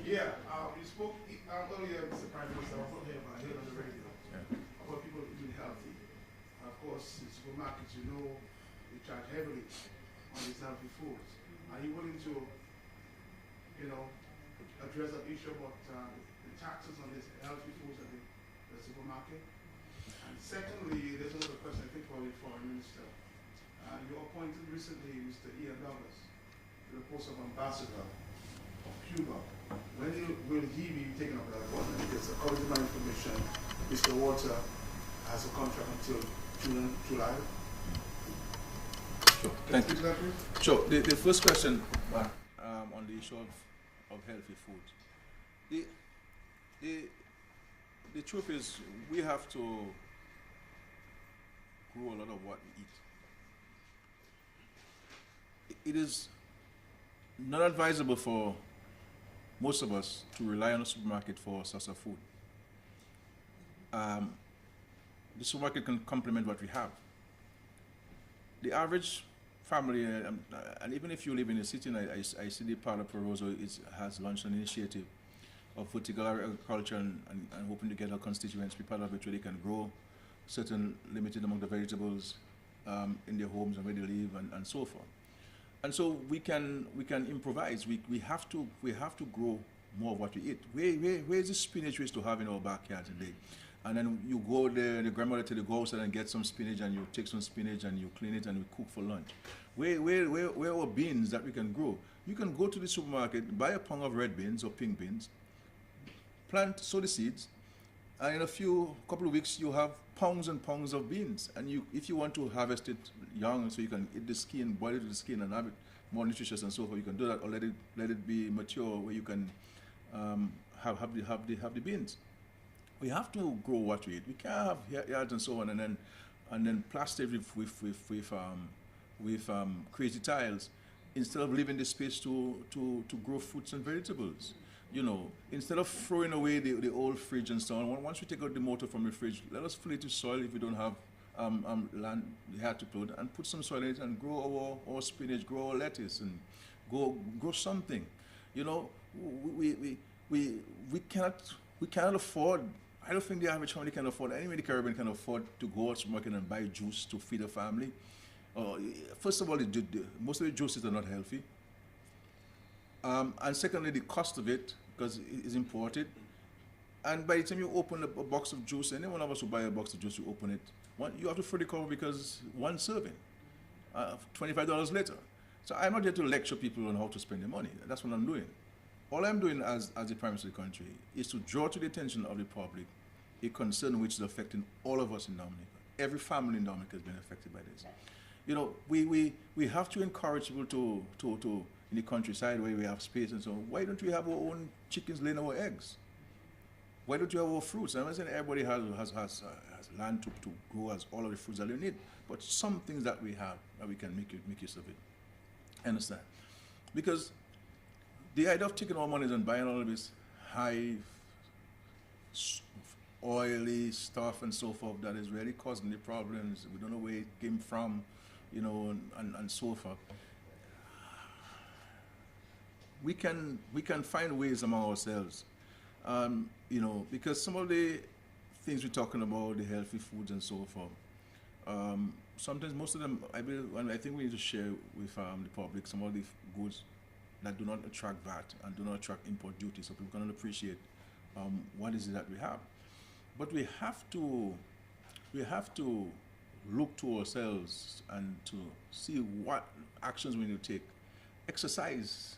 Yeah, you spoke earlier, Mr. Prime Minister, I was not here, but I heard on the radio about people eating healthy. Of course, in supermarkets, you know, they charge heavily on these healthy foods. Are you willing to, you know, address that issue about the taxes on these healthy foods at the supermarket? And secondly, there's another question I think for the Foreign Minister. You appointed recently Mr. Ian Douglas to the post of Ambassador of Cuba. When will he be taken up that appointment? Because according to my information, Mr. Walter has a contract until June, July. Sure. Thank you. Sure. The first question on the issue of healthy food. The truth is we have to grow a lot of what we eat. It is not advisable for most of us to rely on a supermarket for a source of food. The supermarket can complement what we have. The average family, and even if you live in a city, and I see the part of Peroso has launched an initiative of vertical agriculture and hoping to get our constituents to be part of it where they can grow certain limited amount of vegetables in their homes and where they live and so forth. And so we can improvise. We have to grow more of what we eat. Where is the spinach we used to have in our backyard today? And then you go there, the grandmother tell you go outside and get some spinach, and you take some spinach and you clean it and we cook for lunch. Where are beans that we can grow? You can go to the supermarket, buy a pound of red beans or pink beans, sow the seeds, and in a couple of weeks you have pounds and pounds of beans. And if you want to harvest it young, so you can eat the skin, boil it with the skin, and have it more nutritious and so forth, you can do that, or let it be mature where you can have the beans. We have to grow what we eat. We can't have yards and so on, and then plaster it with crazy tiles instead of leaving the space to grow fruits and vegetables. You know, instead of throwing away the old fridge and so on, once we take out the motor from the fridge, let us fill it with soil if we don't have land we have to put, and put some soil in it and grow our spinach, grow our lettuce, and grow something. You know, we cannot afford. I don't think the average family can afford. Anyway, the Caribbean can afford to go out to the market and buy juice to feed a family. First of all, most of the juices are not healthy. And secondly, the cost of it, because it is imported. And by the time you open a box of juice, any one of us who buy a box of juice, you open it, you have to throw the cover because one serving, $25 later. So I'm not here to lecture people on how to spend their money. That's what I'm doing. All I'm doing as the Prime Minister of the country is to draw to the attention of the public a concern which is affecting all of us in Dominica. Every family in Dominica has been affected by this. You know, we have to encourage people to in the countryside where we have space and so on. Why don't we have our own chickens laying our eggs? Why don't you have our fruits? I'm not saying everybody has land to grow as all of the fruits that they need, but some things that we have that we can make use of it. Understand? Because the idea of taking our money and buying all of this high, oily stuff and so forth that is really causing the problems. We don't know where it came from, you know, and so forth. we can find ways among ourselves, you know, because some of the things we're talking about, the healthy foods and so forth, sometimes most of them, I think we need to share with the public some of the goods that do not attract VAT and do not attract import duty, so people can appreciate what is it that we have. But we have to look to ourselves and to see what actions we need to take. Exercise.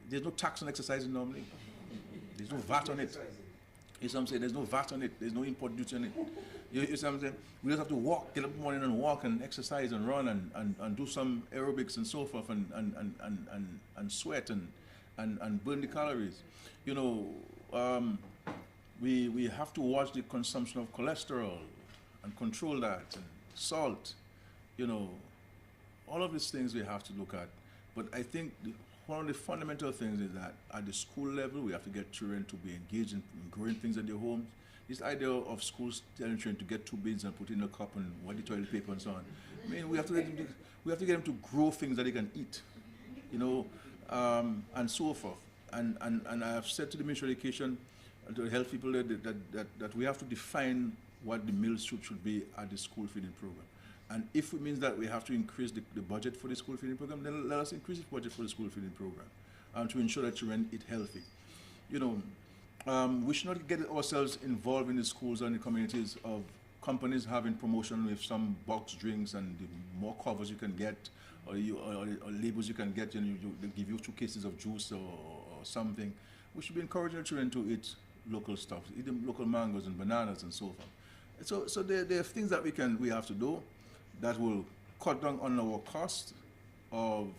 There's no tax on exercising normally. There's no VAT on it. You see what I'm saying? There's no VAT on it. There's no import duty on it. You see what I'm saying? We just have to walk, get up in the morning and walk and exercise and run and do some aerobics and so forth and sweat and burn the calories. You know, we have to watch the consumption of cholesterol and control that, and salt, you know, all of these things we have to look at. But I think one of the fundamental things is that at the school level, we have to get children to be engaged in growing things in their homes. This idea of schools telling children to get 2 beans and put in a cup and wet the toilet paper and so on. I mean, we have to get them to grow things that they can eat, you know, and so forth. And I have said to the Ministry of Education and to the health people that we have to define what the meal soup should be at the school feeding program. And if it means that we have to increase the budget for the school feeding program, then let us increase the budget for the school feeding program to ensure that children eat healthy. You know, we should not get ourselves involved in the schools and the communities of companies having promotion with some box drinks, and the more covers you can get, or labels you can get, and they give you 2 cases of juice or something. We should be encouraging children to eat local stuff, eat them local mangoes and bananas and so forth. So there are things that we have to do that will cut down on our cost of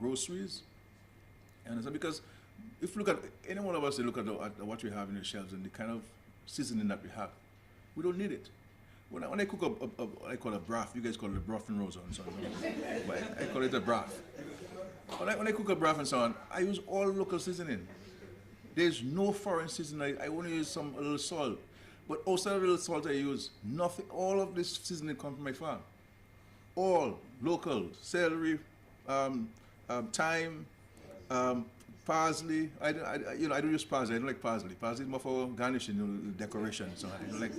groceries. And so, because if you look at, any one of us, look at what we have in the shelves and the kind of seasoning that we have, we don't need it. When I cook I call it a broth. You guys call it a broth and rosa and so on. But I call it a broth. When I cook a broth and so on, I use all local seasoning. There's no foreign seasoning. I only use a little salt. But outside of the little salt I use, nothing. All of this seasoning comes from my farm. All local: celery, thyme, parsley. I don't use parsley. I don't like parsley. Parsley is more for garnishing, you know, decoration. So I don't like,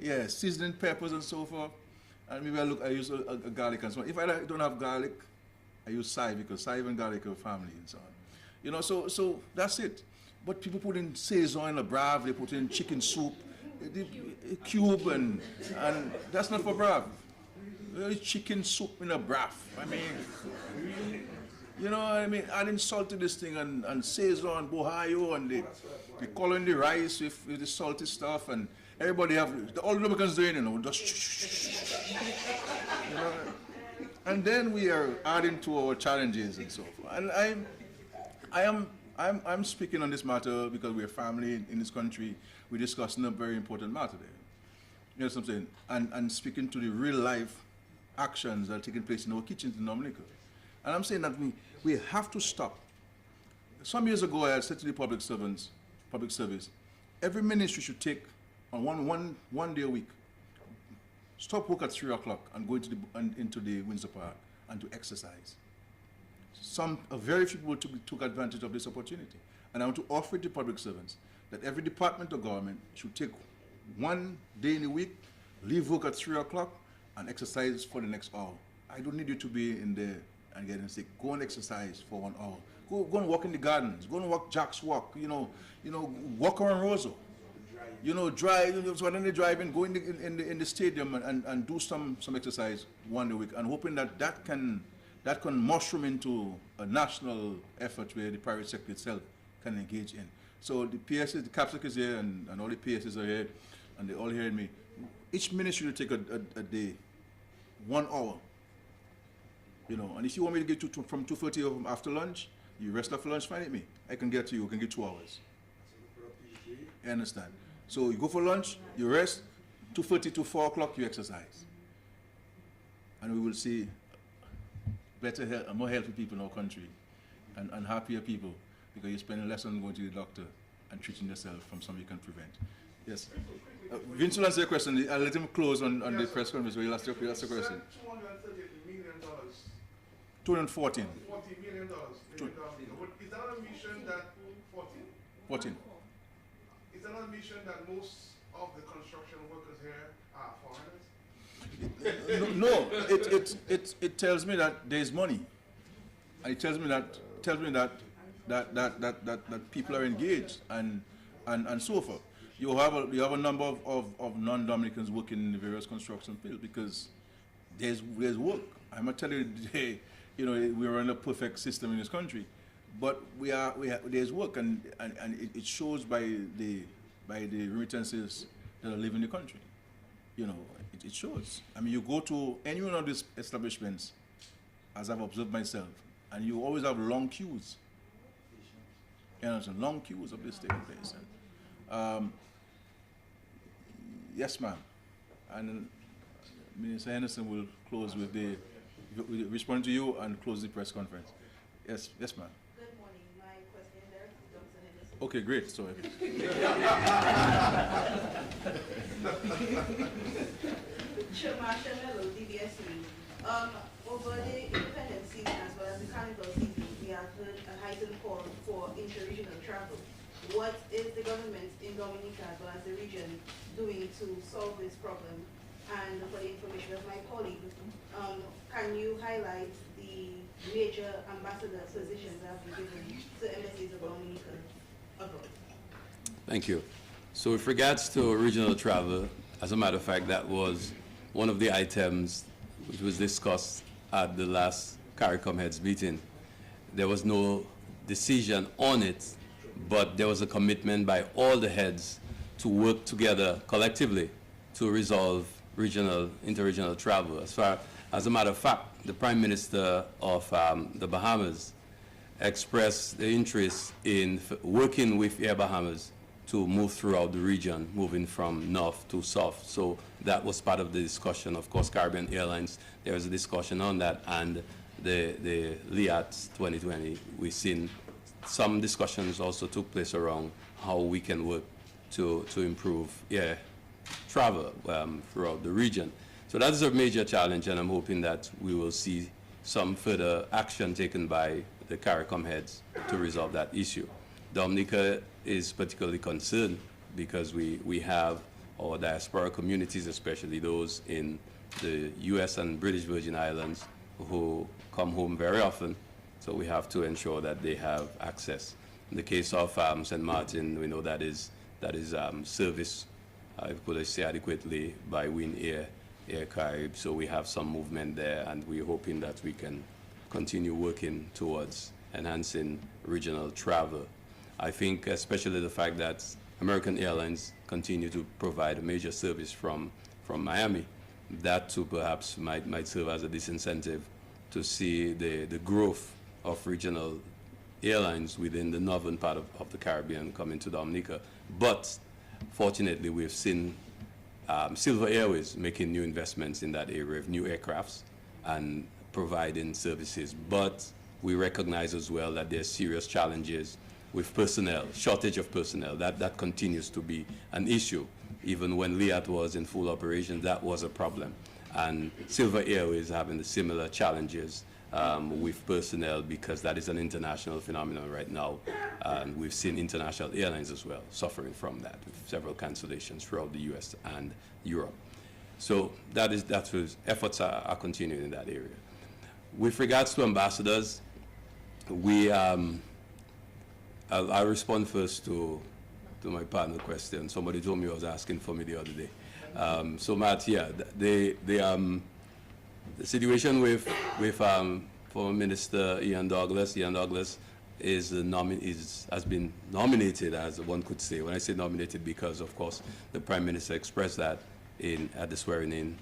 yeah, seasoning peppers and so forth. And maybe I use a garlic and so on. If I don't have garlic, I use chive, because chive and garlic are family and so on. You know, so that's it. But people put in Saison or Brave, they put in chicken soup, cube, and that's not for Brave. Chicken soup in a broth. I mean, you know what I mean? Adding salt to this thing and Saison, Bohayo, and they coloring the rice with the salty stuff, and everybody all the Dominicans doing, you know, just, you know. And then we are adding to our challenges and so forth. And I'm speaking on this matter because we're family in this country. We're discussing a very important matter there. You know what I'm saying? And speaking to the real life actions that are taking place in our kitchens in Dominica. And I'm saying that we have to stop. Some years ago, I had said to the public service, every ministry should take on one day a week, stop work at 3 o'clock and go into the Windsor Park and to exercise. Very few people took advantage of this opportunity. And I want to offer it to public servants that every department of government should take 1 day in a week, leave work at 3 o'clock, and exercise for the next hour. I don't need you to be in there and getting sick. Go and exercise for 1 hour. Go and walk in the gardens. Go and walk Jack's Walk. You know, walk around Roseau. You know, drive. So when they drive in, go in the stadium and do some exercise 1 day a week, and hoping that can mushroom into a national effort where the private sector itself can engage in. So the PSs, the CAPSEC is here, and all the PSs are here, and they all hear me. Each ministry will take a day, 1 hour. You know, and if you want me to get you from 2:30 after lunch, you rest after lunch, fine with me. I can get to you. I can get 2 hours. You understand? So you go for lunch, you rest, 2:30 to 4 o'clock, you exercise. And we will see better health, more healthy people in our country, and happier people, because you're spending less on going to the doctor and treating yourself from something you can prevent. Yes. Vince will answer your question. I'll let him close on the press conference where he'll ask the question. $238 million 214. $40 million. Is that a mission that 14? 14. Is that a mission that most of the construction workers here are foreigners? No, it tells me that there's money. And it tells me that people are engaged and so forth. You have a number of non-Dominicans working in the various construction fields because there's work. I'm not telling you, we're in a perfect system in this country, but there's work, and it shows by the remittances that are living in the country. It shows. I mean, you go to any one of these establishments, as I've observed myself, and you always have long queues. Long queues of this taking place. Yes, ma'am. And Minister Henderson will close with respond to you and close the press conference. Yes, ma'am. Good morning. My question there is Dr. Henderson. Okay, great. So. Marsha Mello, DBS News. Over the independence season as well as the carnival season, we have heard a heightened call for interregional travel. What is the government in Dominica as well as the region doing to solve this problem? And for the information of my colleague, can you highlight the major ambassador positions that have been given to embassies of Dominica abroad? Thank you. So with regards to regional travel, as a matter of fact, that was one of the items which was discussed at the last CARICOM heads meeting. There was no decision on it, but there was a commitment by all the heads to work together collectively to resolve interregional travel. As a matter of fact, the Prime Minister of the Bahamas expressed the interest in working with Air Bahamas to move throughout the region, moving from north to south. So that was part of the discussion. Of course, Caribbean Airlines, there was a discussion on that, and the LIAT 2020, we've seen some discussions also took place around how we can work to improve air travel throughout the region. So that is a major challenge, and I'm hoping that we will see some further action taken by the CARICOM heads to resolve that issue. Dominica is particularly concerned because we have our diaspora communities, especially those in the U.S. and British Virgin Islands, who come home very often. So we have to ensure that they have access. In the case of St. Martin, we know that is serviced, I could say adequately, by Win Air Carib. So we have some movement there, and we're hoping that we can continue working towards enhancing regional travel. I think especially the fact that American Airlines continue to provide a major service from Miami, that too perhaps might serve as a disincentive to see the growth of regional airlines within the northern part of the Caribbean coming to Dominica. But fortunately, we've seen Silver Airways making new investments in that area of new aircrafts and providing services. But we recognize as well that there's serious challenges with personnel, shortage of personnel. That continues to be an issue. Even when LIAT was in full operation, that was a problem. And Silver Airways having the similar challenges with personnel, because that is an international phenomenon right now. And we've seen international airlines as well suffering from that, with several cancellations throughout the US and Europe. So that's what efforts are continuing in that area. With regards to ambassadors, I'll respond first to my partner question. Somebody told me I was asking for me the other day. So Matt, yeah, the situation with former Minister Ian Douglas has been nominated, as one could say. When I say nominated, because of course the Prime Minister expressed that at the swearing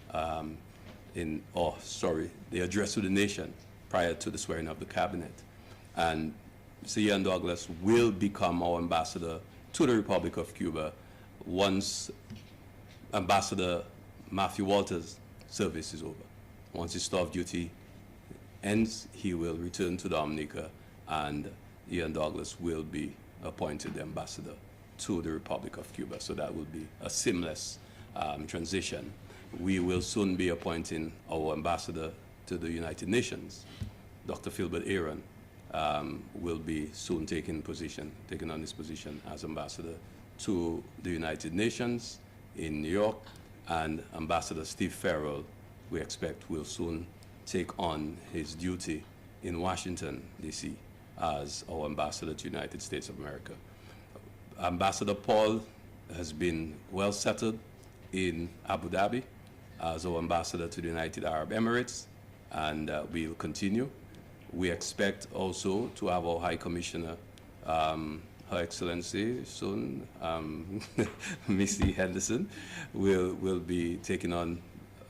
the address to the nation prior to the swearing of the cabinet. And Mr. Ian Douglas will become our ambassador to the Republic of Cuba once Ambassador Matthew Walters' service is over. Once his staff duty ends, he will return to Dominica, and Ian Douglas will be appointed the ambassador to the Republic of Cuba. So that will be a seamless transition. We will soon be appointing our ambassador to the United Nations. Dr. Philbert Aaron will be soon taking on this position as ambassador to the United Nations in New York, and Ambassador Steve Farrell, we expect, will soon take on his duty in Washington, D.C. as our ambassador to the United States of America. Ambassador Paul has been well settled in Abu Dhabi as our ambassador to the United Arab Emirates, and we'll continue. We expect also to have our High Commissioner, Her Excellency soon, Missy Henderson, will be taking on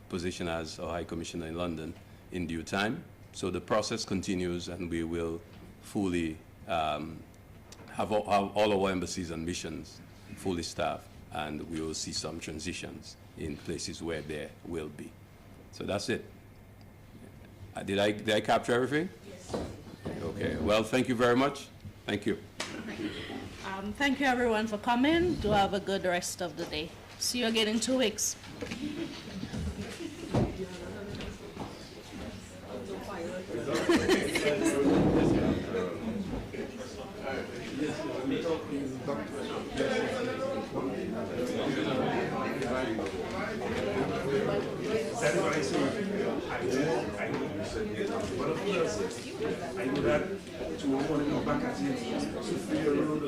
position as our High Commissioner in London in due time. So the process continues, and we will fully have all our embassies and missions fully staffed, and we will see some transitions in places where there will be. So that's it. Did I capture everything? Yes. Okay. Well, thank you very much. Thank you. Thank you, everyone, for coming. Do have a good rest of the day. See you again in 2 weeks. I know that to want to go back at it, to figure out